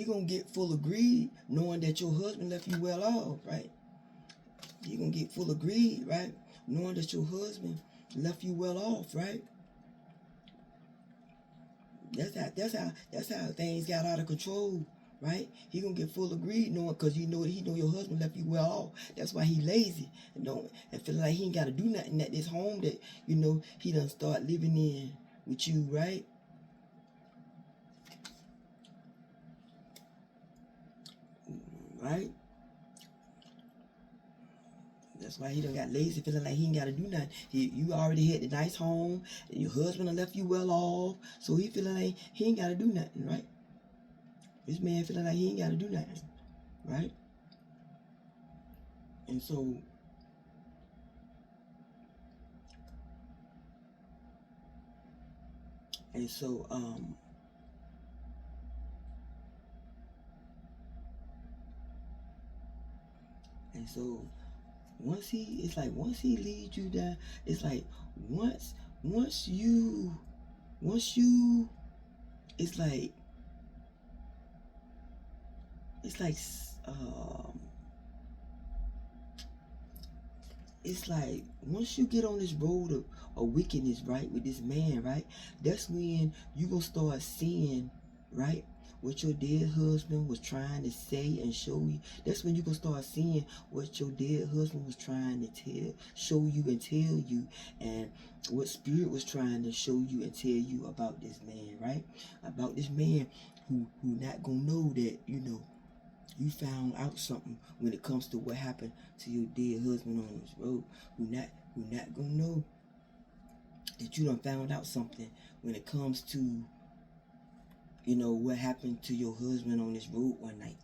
gonna get full of greed, knowing that your husband left you well off, right? He gonna get full of greed, right? Knowing that your husband left you well off, right? That's how things got out of control, right? He gonna get full of greed, knowing, cause he know your husband left you well off. That's why he lazy and feeling like he ain't gotta do nothing at this home that he done start living in with you, right? Right? That's why he done got lazy, feeling like he ain't gotta do nothing. You already had the nice home, and your husband done left you well off, so he feeling like he ain't gotta do nothing, right? This man feeling like he ain't gotta do nothing, right? And so, and so, once he leads you down, it's like once you, it's like it's like once you get on this road of wickedness, right, with this man, right, that's when you gonna start seeing, right, what your dead husband was trying to say and show you. That's when you gonna start seeing what your dead husband was trying to show you and tell you, and what spirit was trying to show you and tell you about this man, right? About this man who not gonna know that, you found out something when it comes to what happened to your dead husband on this road. Who not gonna know that you done found out something when it comes to, what happened to your husband on this road one night.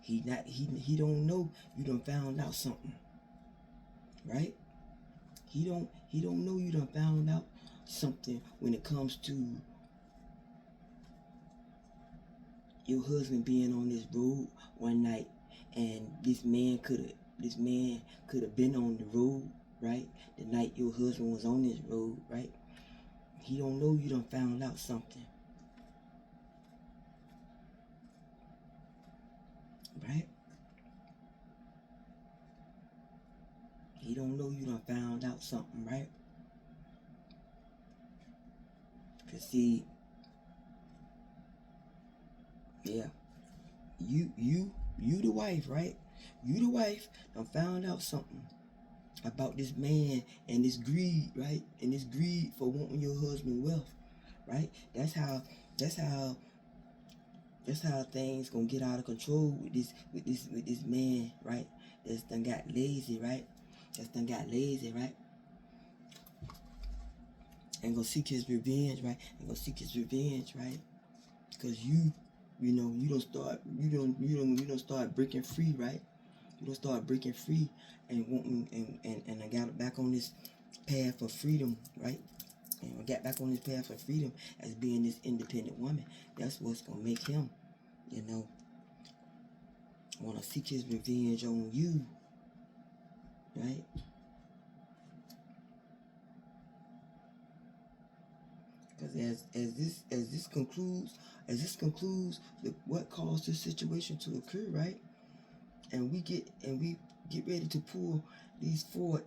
He don't know you done found out something, right? He don't know you done found out something when it comes to your husband being on this road one night, and this man could have been on the road, right? The night your husband was on this road, right? He don't know you done found out something, right? He don't know you done found out something, right? Cause see, yeah, you the wife, right? You the wife done found out something about this man and this greed, right? And this greed for wanting your husband wealth, right? That's how things gonna get out of control with this man, right? That's done got lazy, right? And gonna seek his revenge, right? Cause you don't start breaking free, right? You don't start breaking free and wanting and I got back on this path of freedom, right? and get back on his path of freedom as being this independent woman. That's what's gonna make him, you know, want to seek his revenge on you, right? Because as this concludes what caused this situation to occur, right? And we get ready to pull these 4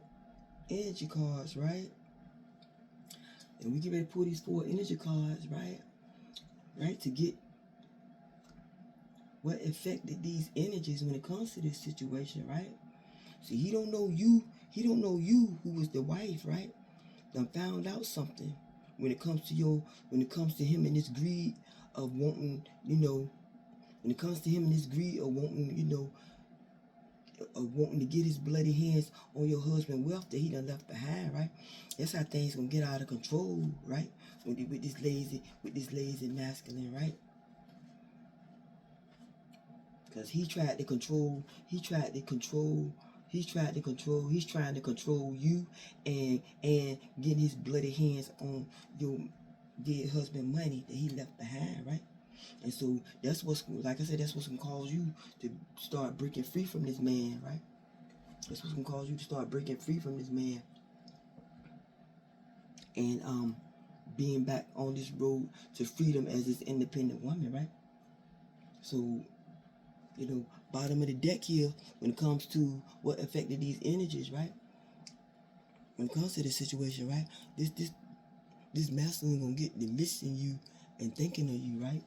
energy cards, right? And we get ready to pull these 4 energy cards, right? Right, to get what affected these energies when it comes to this situation, right? See, he don't know you who was the wife, right? Done found out something when it comes to him and this greed of wanting, you know, when it comes to him and this greed of wanting, you know, of wanting to get his bloody hands on your husband's wealth that he done left behind, right? That's how things gonna get out of control, right? With this lazy masculine, right? Because he's trying to control you and getting his bloody hands on your dead husband money that he left behind, right? And so that's what's, like I said, that's what's gonna cause you to start breaking free from this man, right? That's what's gonna cause you to start breaking free from this man and being back on this road to freedom as this independent woman, right? So, you know, bottom of the deck here when it comes to what affected these energies, right? When it comes to this situation, right? This masculine gonna get to missing you and thinking of you, right?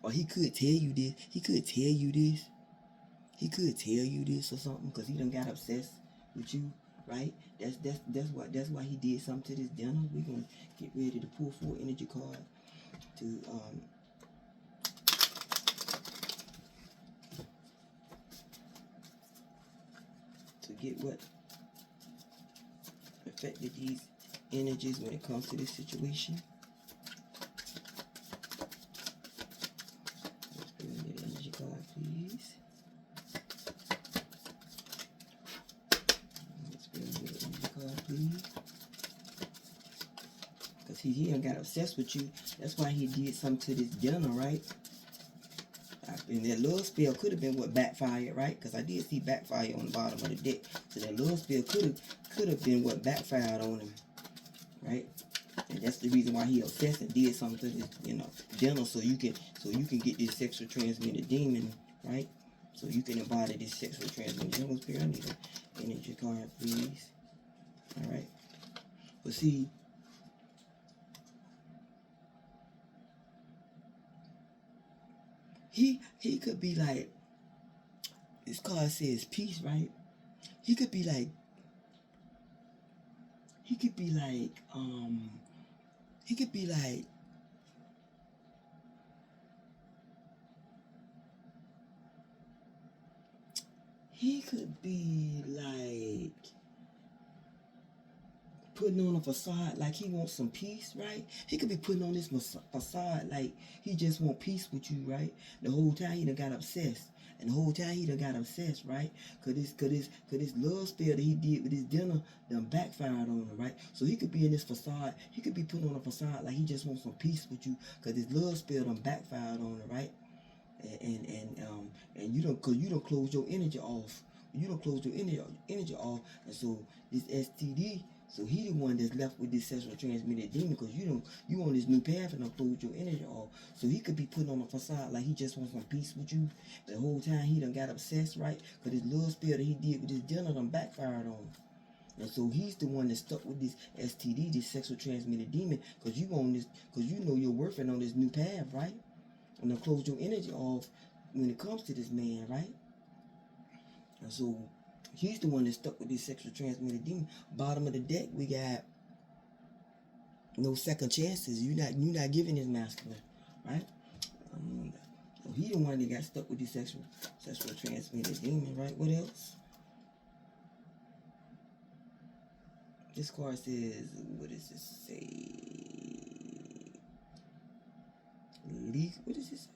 Or he could tell you this. He could tell you this or something because he done got obsessed with you, right? That's why he did something to this dinner. We're gonna get ready to pull 4 energy cards to get what affected these energies when it comes to this situation. Let's bring in the energy card, please. Let's bring in the energy card, please. Because he done got obsessed with you. That's why he did something to this dinner, right? And that love spell could have been what backfired, right? Because I did see backfire on the bottom of the deck. So that love spell could have been what backfired on him, right? And that's the reason why he obsessed and did something to this, you know, dinner, so you can get this sexual transmitted demon, right? So you can embody this sexual transmitted demon spirit. I need an energy card, please. All right. But see, he could be like, this card says peace, right? He could be like putting on a facade like he wants some peace, right? He could be putting on this facade like he just want peace with you, right? The whole time he done got obsessed. And the whole time he done got obsessed, right? Cause this love spell that he did with his dinner done backfired on him, right? So he could be in this facade. He could be putting on a facade like he just wants some peace with you. Cause this love spell done backfired on him, right? And you don't close your energy off. You don't close your energy off. And so this STD, so he the one that's left with this sexual transmitted demon because you on this new path and don't close your energy off. So he could be putting on a facade like he just wants some peace with you. The whole time he done got obsessed, right? Because this love spell that he did with this dinner done backfired on him. And so he's the one that's stuck with this STD, this sexual transmitted demon, because you know you're working on this new path, right? And then close your energy off when it comes to this man, right? And so he's the one that's stuck with this sexual transmitted demon. Bottom of the deck, we got no second chances. You're not giving this masculine, right? So he the one that got stuck with this sexual transmitted demon, right? What else? This card says, what does this say? What does this say?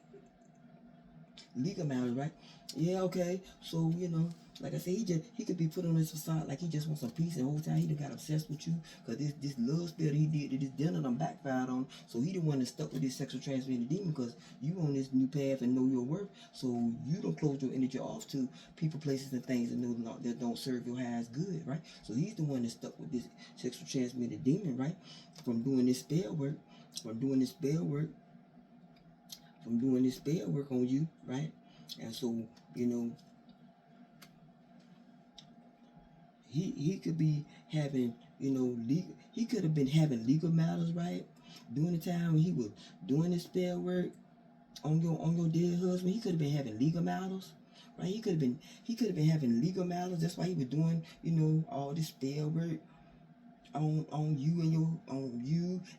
Legal marriage, right? Yeah, okay. So, you know, Like I said, he could be put on this facade like he just wants some peace, and the whole time he done got obsessed with you because this love spell that he did to this dinner done backfired on. So he the one that stuck with this sexual transmitted demon because you on this new path and know your worth. So you don't close your energy off to people, places, and things that don't serve your highest good, right? So he's the one that stuck with this sexual transmitted demon, right? From doing this spell work, from doing this spell work on you, right? And so, you know, he could be having, you know, he could have been having legal matters, right? During the time when he was doing this spell work on your dead husband, he could have been having legal matters, right? He could have been having legal matters. That's why he was doing, you know, all this spell work on you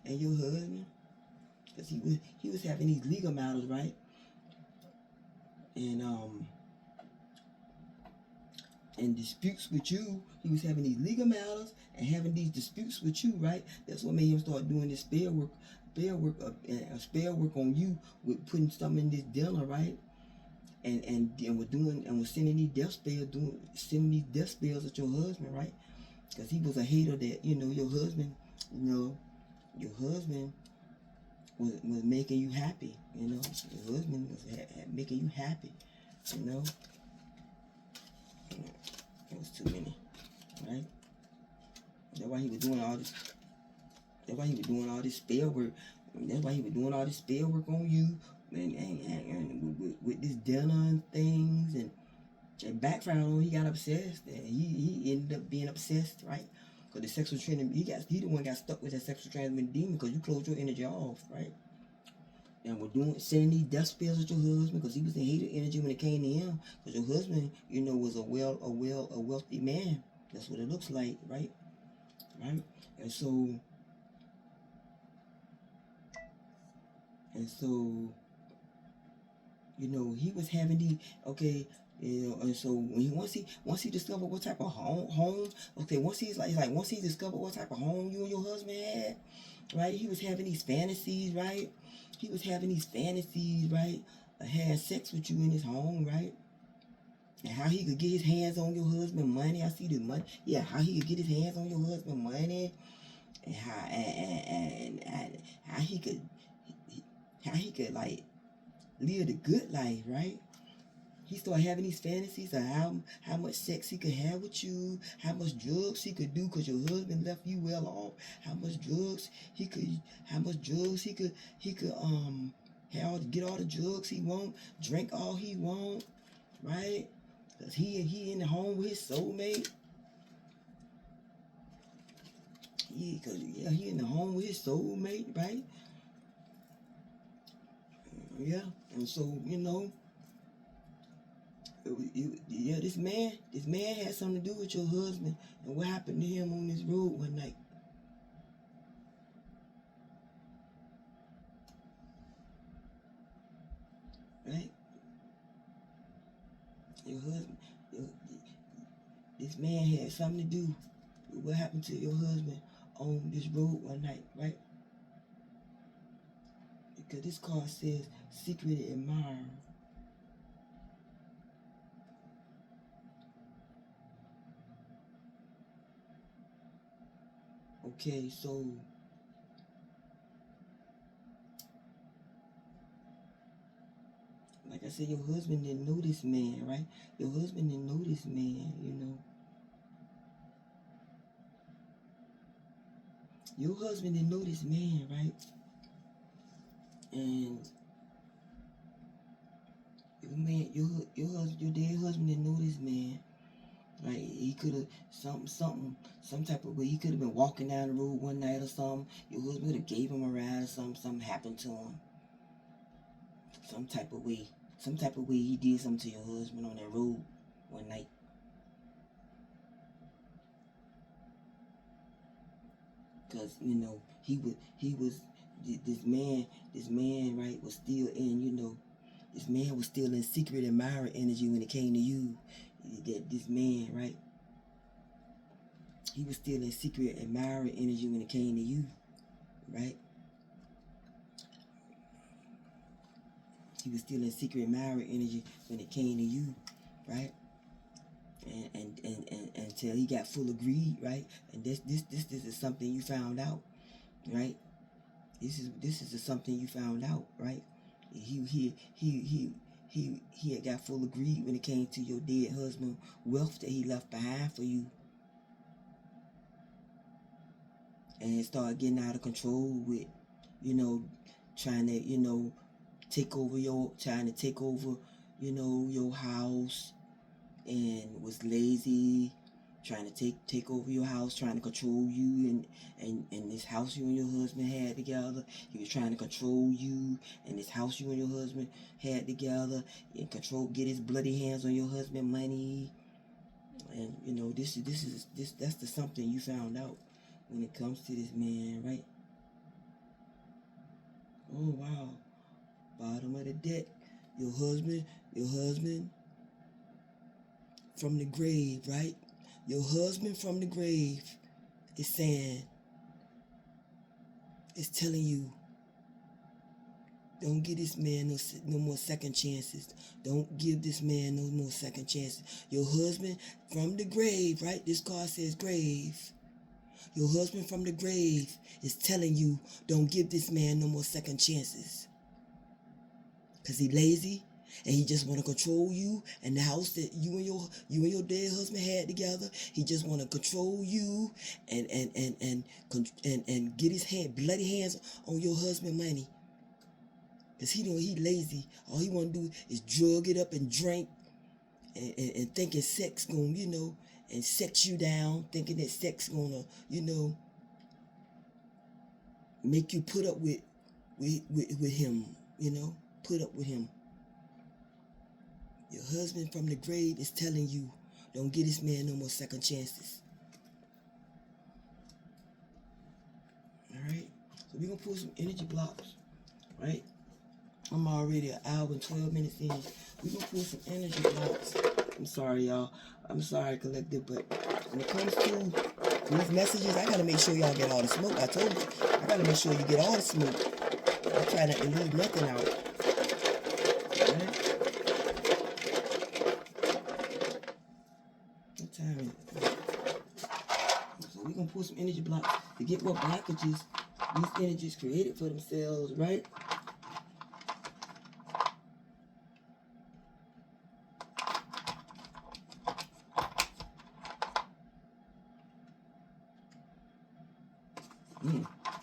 and your husband, because he was having these legal matters, right? And disputes with you. He was having these legal matters and having these disputes with you, right? That's what made him start doing this spell work on you, with putting something in this dinner, right? And we're sending these death spells at your husband, right? Because he was a hater that, you know, your husband was making you happy, you know. Your husband was making you happy, you know. It was too many, right? That's why he was doing all this. That's why he was doing all this spell work. That's why he was doing all this spell work on you, and with this dinner and things, and backfired on him. He got obsessed, and he ended up being obsessed, right? Because the sexual transmitted, he the one got stuck with that sexual transmitted demon because you closed your energy off, right? And we're sending these death spells at your husband because he was in hated energy when it came to him. Because your husband, you know, was a wealthy man. That's what it looks like, right? Right? And so, you know, he was having you know, and so once he discovered what type of home, okay, once he discovered what type of home you and your husband had, right? He was having these fantasies, right? He was having these fantasies, right? Had sex with you in his home, right? And how he could get his hands on your husband money. I see the money. Yeah, how he could get his hands on your husband money, and how he could like live the good life, right? He started having these fantasies of how much sex he could have with you, how much drugs he could do because your husband left you well off, how much drugs he could get all the drugs he want, drink all he want, right? Because he in the home with his soulmate. He in the home with his soulmate, right? Yeah, and so, you know, this man had something to do with your husband and what happened to him on this road one night. Right? Your husband, this man had something to do with what happened to your husband on this road one night, right? Because this card says secret admirer. Okay, so like I said, your husband didn't know this man, right? Your husband didn't know this man, you know. Your husband didn't know this man, right? And your dead husband didn't know this man. Right? He could have some type of way. He could have been walking down the road one night or something. Your husband could have gave him a ride or something happened to him. Some type of way. He did something to your husband on that road one night. Cause you know this man, right, was still in, you know, this man was still in secret admirer energy when it came to you. That this man, right, he was still in secret admirer energy when it came to you, right? He was still in secret admirer energy when it came to you, right? and until he got full of greed, right? And this is something you found out, right? This is something you found out, right? He had got full of greed when it came to your dead husband wealth that he left behind for you, and it started getting out of control with, trying to, trying to take over, your house, and was lazy, trying to take over your house, trying to control you, and this house you and your husband had together. He was trying to control you and this house you and your husband had together, and get his bloody hands on your husband money. And that's the something you found out when it comes to this man, right? Oh wow. Bottom of the deck. Your husband from the grave, right? Your husband from the grave is saying, is telling you, don't give this man no more second chances. Don't give this man no more second chances. Your husband from the grave, right? This card says grave. Your husband from the grave is telling you, don't give this man no more second chances. Because he lazy, and he just want to control you and the house that you and your dead husband had together. He just want to control you and get his bloody hands on your husband money. Because he lazy. All he want to do is drug it up and drink and thinking sex gonna, and sex you down, thinking that sex gonna, make you put up with him, put up with him. Your husband from the grave is telling you, don't give this man no more second chances. Alright? So we're going to pull some energy blocks. Right? I'm already an hour and 12 minutes in. We're going to pull some energy blocks. I'm sorry, y'all. I'm sorry, collective, but when it comes to these messages, I got to make sure y'all get all the smoke. I told you. I got to make sure you get all the smoke. I try not to leave nothing out. So we're going to pull some energy blocks to get what blockages these energies created for themselves, right?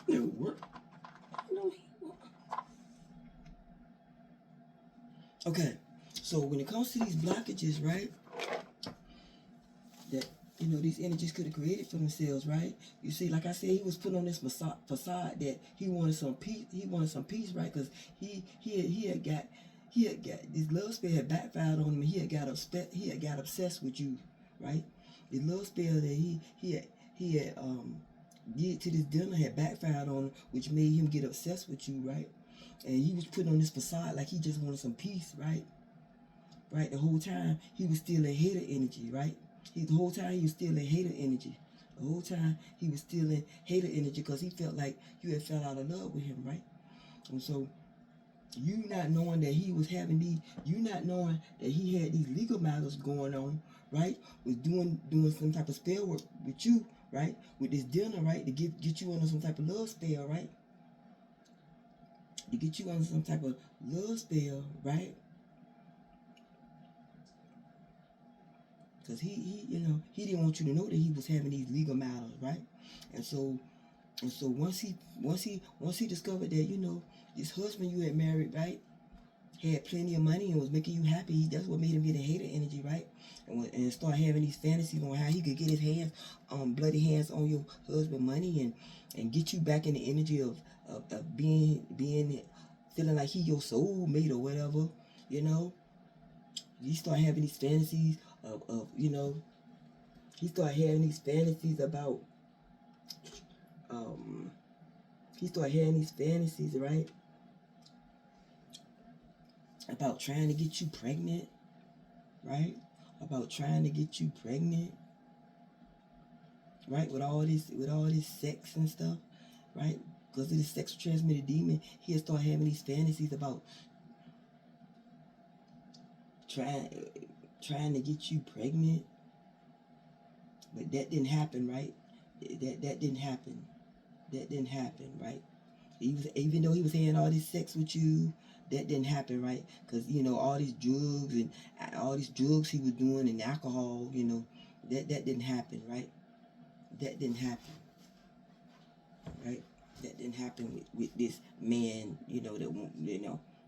It would work. Okay, so when it comes to these blockages, right, that these energies could have created for themselves, right? You see, like I said, he was put on this facade that he wanted some peace. He wanted some peace, right? Because he had got this love spell had backfired on him, and he had got obsessed with you, right? The love spell that he had did to this dinner had backfired on him, which made him get obsessed with you, right? And he was put on this facade like he just wanted some peace, right? Right? The whole time he was still in hater energy, right? The whole time he was still in hater energy. The whole time he was still in hater energy because he felt like you had fell out of love with him, right? And so you not knowing that he was having you not knowing that he had these legal matters going on, right? Was doing some type of spell work with you, right? With this dinner, right? To get you under some type of love spell, right? To get you under some type of love spell, right? Because he didn't want you to know that he was having these legal matters, right? And so once he discovered that, this husband you had married, right, had plenty of money and was making you happy, that's what made him get a hater energy, right? And start having these fantasies on how he could get his hands, bloody hands on your husband money and get you back in the energy of being feeling like he your soulmate or whatever, You start having these fantasies of he started having these fantasies about right, about trying to get you pregnant, right? About trying to get you pregnant, right? With all this sex and stuff, right? Because of this sex transmitted demon, he'll start having these fantasies about trying to get you pregnant, But that didn't happen, right? That didn't happen. That didn't happen, right? He was, even though he was having all this sex with you, that didn't happen, right? Because, you know, all these drugs and all these drugs he was doing and alcohol, you know, that didn't happen, right? That didn't happen, right? That didn't happen with this man, you know,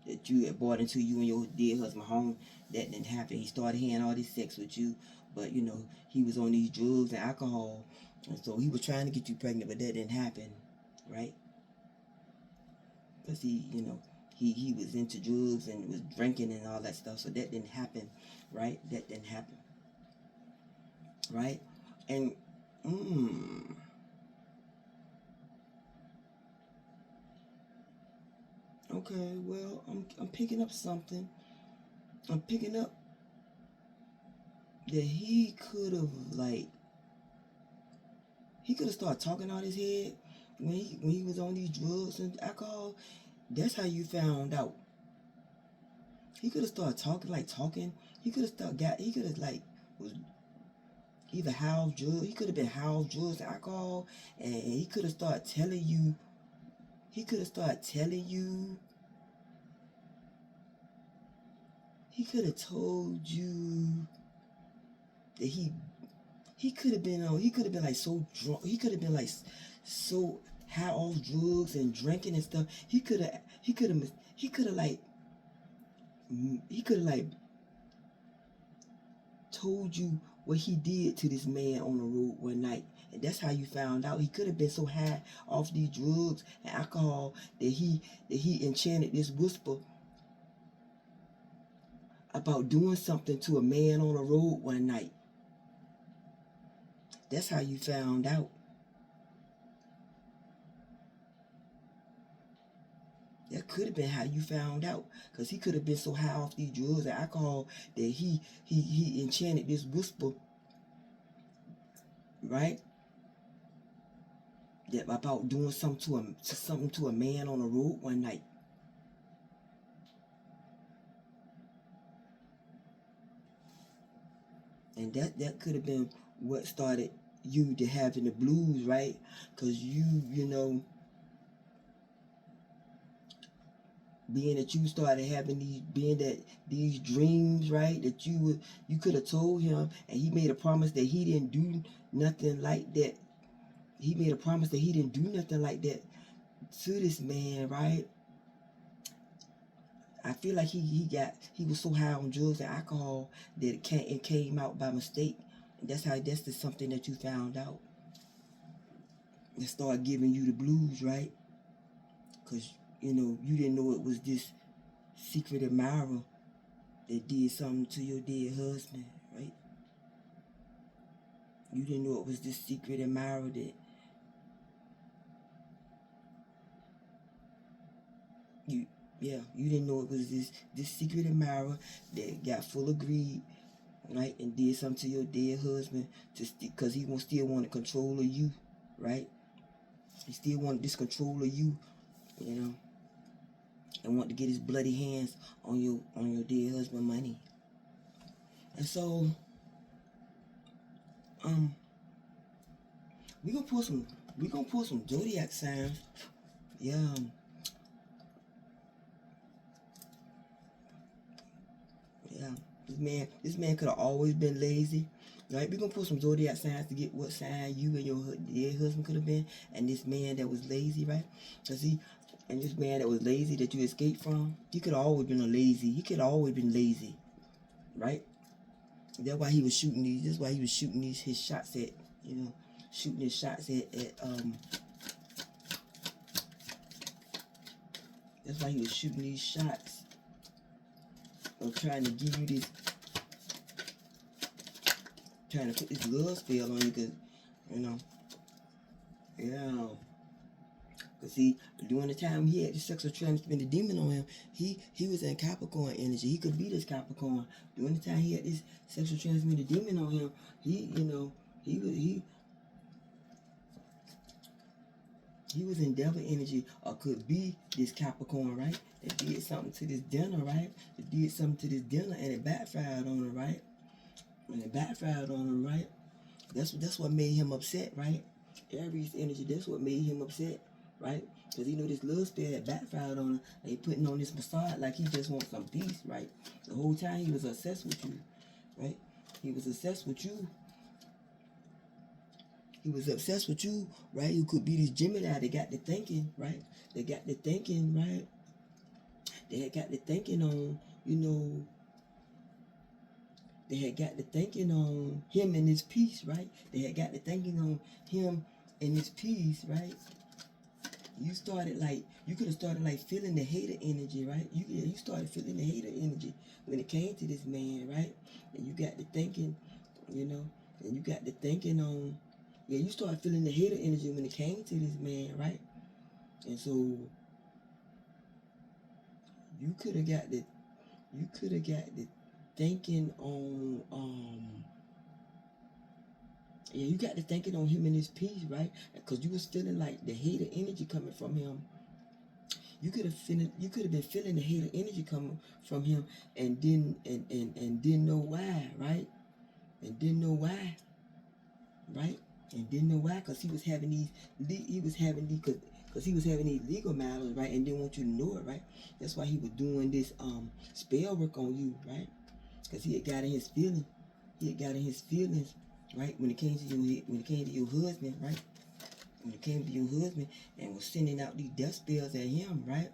that you had brought into you and your dear husband home. That didn't happen. He started having all this sex with you, but, you know, he was on these drugs and alcohol, and so he was trying to get you pregnant, but that didn't happen, right? Because he, you know, he was into drugs and was drinking and all that stuff, so that didn't happen, right? That didn't happen, right? And, okay, well, I'm picking up something. I'm picking up that he could have, like, he could have started talking out his head when he was on these drugs and alcohol. That's how you found out. He could have started talking. He could have like was either house drugs. He could have been house drugs and alcohol, and he could have started telling you. He could have started telling you. He could have told you that he could have been like so drunk. He could have been like so high off drugs and drinking and stuff. He could have like told you what he did to this man on the road one night. And that's how you found out. He could have been so high off these drugs and alcohol that he enchanted this whisper about doing something to a man on the road one night. That's how you found out. That could have been how you found out, because he could have been so high off these drugs and alcohol that he enchanted this whisper, right? That about doing something to a man on the road one night. And that could have been what started you to having the blues, right? Because you know, being that you started having these dreams, right? That you could have told him, and he made a promise that he didn't do nothing like that. He made a promise that he didn't do nothing like that to this man, right? I feel like he was so high on drugs and alcohol that it came out by mistake. And that's just something that you found out. That started giving you the blues, right? Because, you know, you didn't know it was this secret admirer that did something to your dead husband, right? You didn't know it was this secret admirer that you didn't know it was this secret admirer that got full of greed, right, and did something to your dead husband because he still wanted control of you, right? He still wanted this control of you, you know, and want to get his bloody hands on your dead husband money. And so, we gonna pull some zodiac signs. Yeah. Yeah. This man could have always been lazy. Right? We're gonna put some zodiac signs to get what sign you and your dead husband could have been, and this man that was lazy, right? And this man that was lazy that you escaped from, he could have always been lazy. He could have always been lazy, right? That's why he was shooting these. That's why he was shooting his shots at, you know, shooting his shots at That's why he was shooting these shots of trying to give you this, trying to put this love spell on you, because, you know, yeah. Because see, during the time he had the sexual transmitted demon on him, he was in Capricorn energy. He could be this Capricorn. During the time he had this sexual transmitted demon on him, he was in devil energy, or could be this Capricorn, right? It did something to this dinner, right? It did something to this dinner, and it backfired on him, right? And it backfired on him, right? That's what made him upset, right? Aries energy, that's what made him upset, right? Because he knew this love spell had backfired on him, and he putting on this facade like he just wants some peace, right? The whole time he was obsessed with you, right? He was obsessed with you. He was obsessed with you, right? You could be this Gemini that got the thinking, right? They got the thinking, right? They had got the thinking on, you know, they had got the thinking on him and his peace, right? They had got the thinking on him and his peace, right? You started like, you could have started like feeling the hater energy, right? You started feeling the hater energy when it came to this man, right? And you got the thinking, you know, and you got the thinking on, yeah, you started feeling the hater energy when it came to this man, right? And so you could have got the thinking on yeah, you got to thinking on him and his peace, right? Because you was feeling like the hater energy coming from him. You could have been feeling the hater energy coming from him and didn't know why, right? And didn't know why, right? And didn't know why, because he was having these legal matters, right? And didn't want you to know it, right? That's why he was doing this spell work on you, right? Because he had got in his feelings. Right? When it came to your husband, right? When it came to your husband, and was sending out these death spells at him, right?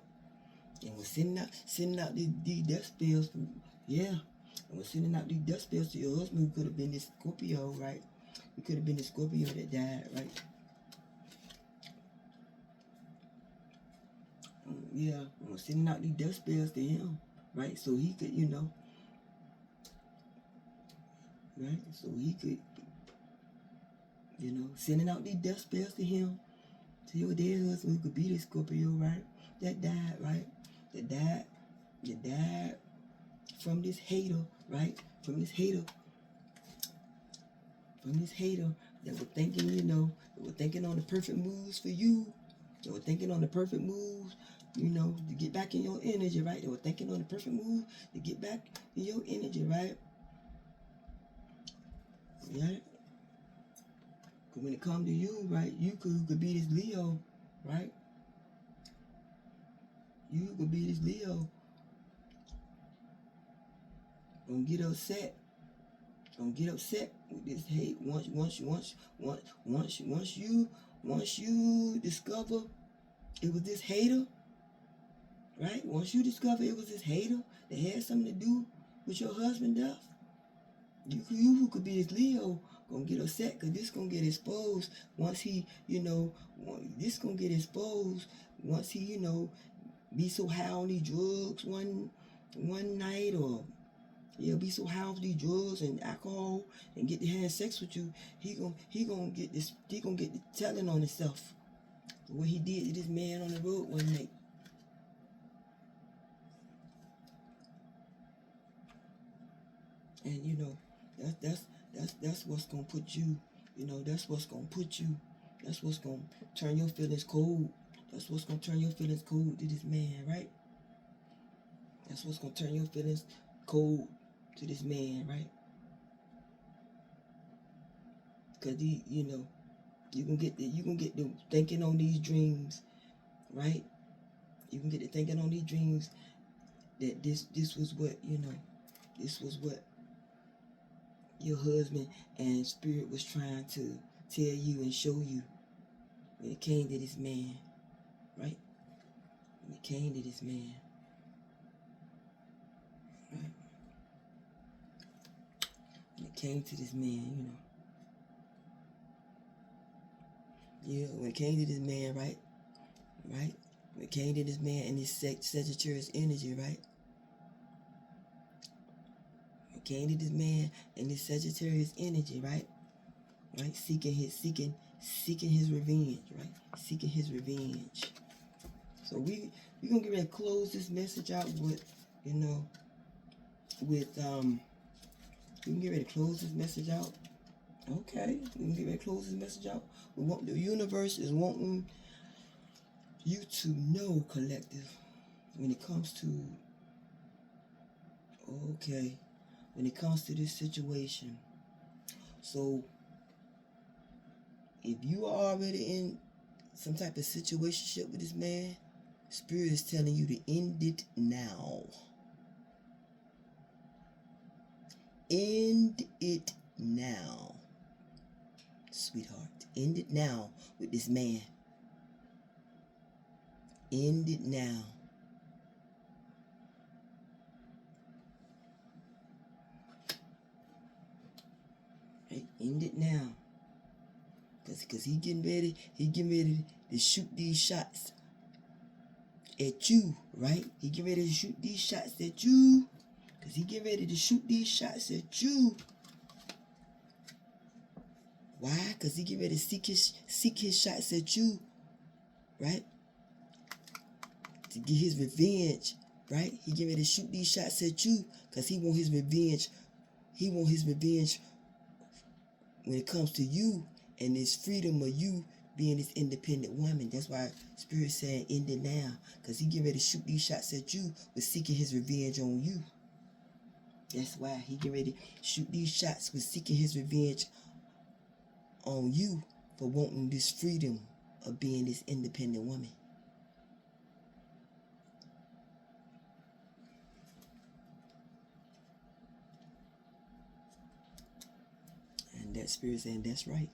And was sending out these death spells, yeah. And was sending out these death spells to your husband, who could have been this Scorpio, right? Who could have been the Scorpio that died, right? Yeah, and was sending out these death spells to him, right? So he could, you know, right? So he could, you know, sending out these death spells to him, to your dead husband, who could be the Scorpio, right? That died, right? That died from this hater, right? From this hater that were thinking, you know, that were thinking on the perfect moves for you. They were thinking on the perfect moves, you know, to get back in your energy, right? They were thinking on the perfect move to get back in your energy, right? Right? When it comes to you, right, you could be this Leo, right? You could be this Leo. Don't get upset. Don't get upset with this hate. Once you discover it was this hater, right? Once you discover it was this hater that had something to do with your husband's death, you who could be this Leo gonna get upset, because this gonna get exposed once he, you know, this gonna get exposed once he, you know, be so high on these drugs one night, or he'll be so high on these drugs and alcohol and get to having sex with you. He gonna get the telling on himself what he did to this man on the road one night. And you know, that's what's gonna put you, you know, that's what's gonna turn your feelings cold. That's what's gonna turn your feelings cold to this man, right? That's what's gonna turn your feelings cold to this man, right? Because he, you know, you gonna get the thinking on these dreams, right? You can get to thinking on these dreams that this was what, you know, this was what your husband and spirit was trying to tell you and show you when it came to this man, right? When it came to this man, right? When it came to this man, you know. Yeah, when it came to this man, right? Right? When it came to this man and his Sagittarius energy, right? When it came to this man and his Sagittarius energy, right? Right? Seeking his revenge, right? Seeking his revenge. So we gonna get ready to close this message out with, you know, with we can get ready to close this message out. Okay, we can get ready to close this message out. The universe is wanting you to know, collective, when it comes to, okay, when it comes to this situation. So if you are already in some type of situationship with this man, Spirit is telling you to end it now. End it now, sweetheart. End it now with this man. End it now. Right? End it now. Because he getting ready to shoot these shots at you, right? He getting ready to shoot these shots at you. Because he getting ready to shoot these shots at you. Why? Because he getting ready to seek his shots at you, right? To get his revenge, right? He getting ready to shoot these shots at you because he want his revenge. He want his revenge when it comes to you and this freedom of you being this independent woman. That's why Spirit saying end it now, because he getting ready to shoot these shots at you with seeking his revenge on you. That's why he getting ready to shoot these shots with seeking his revenge on you for wanting this freedom of being this independent woman. And that Spirit saying that's right.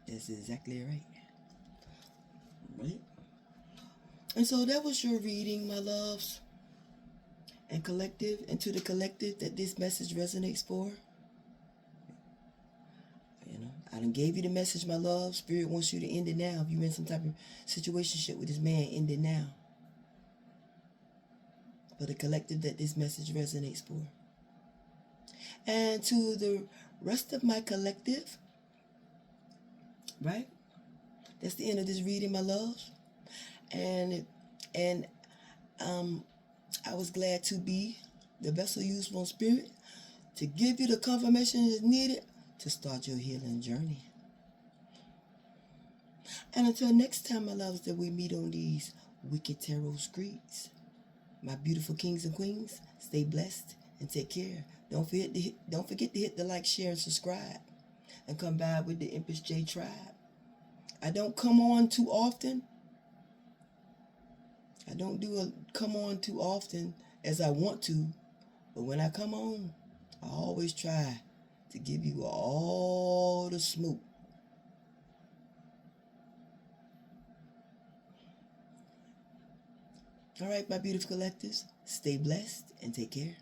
That's exactly right. Right? And so that was your reading, my loves. And collective, and to the collective that this message resonates for. You know, I done gave you the message, my love. Spirit wants you to end it now. If you're in some type of situationship with this man, end it now. For the collective that this message resonates for. And to the rest of my collective, right? That's the end of this reading, my loves. And I was glad to be the vessel used from Spirit to give you the confirmation that's needed to start your healing journey. And until next time, my loves, that we meet on these Wicked Tarot streets, my beautiful kings and queens, stay blessed and take care. Don't forget to hit the like, share, and subscribe. And come by with the Empress J Tribe. I don't come on too often. I don't come on too often as I want to. But when I come on, I always try to give you all the smoke. All right, my beautiful collectives, stay blessed and take care.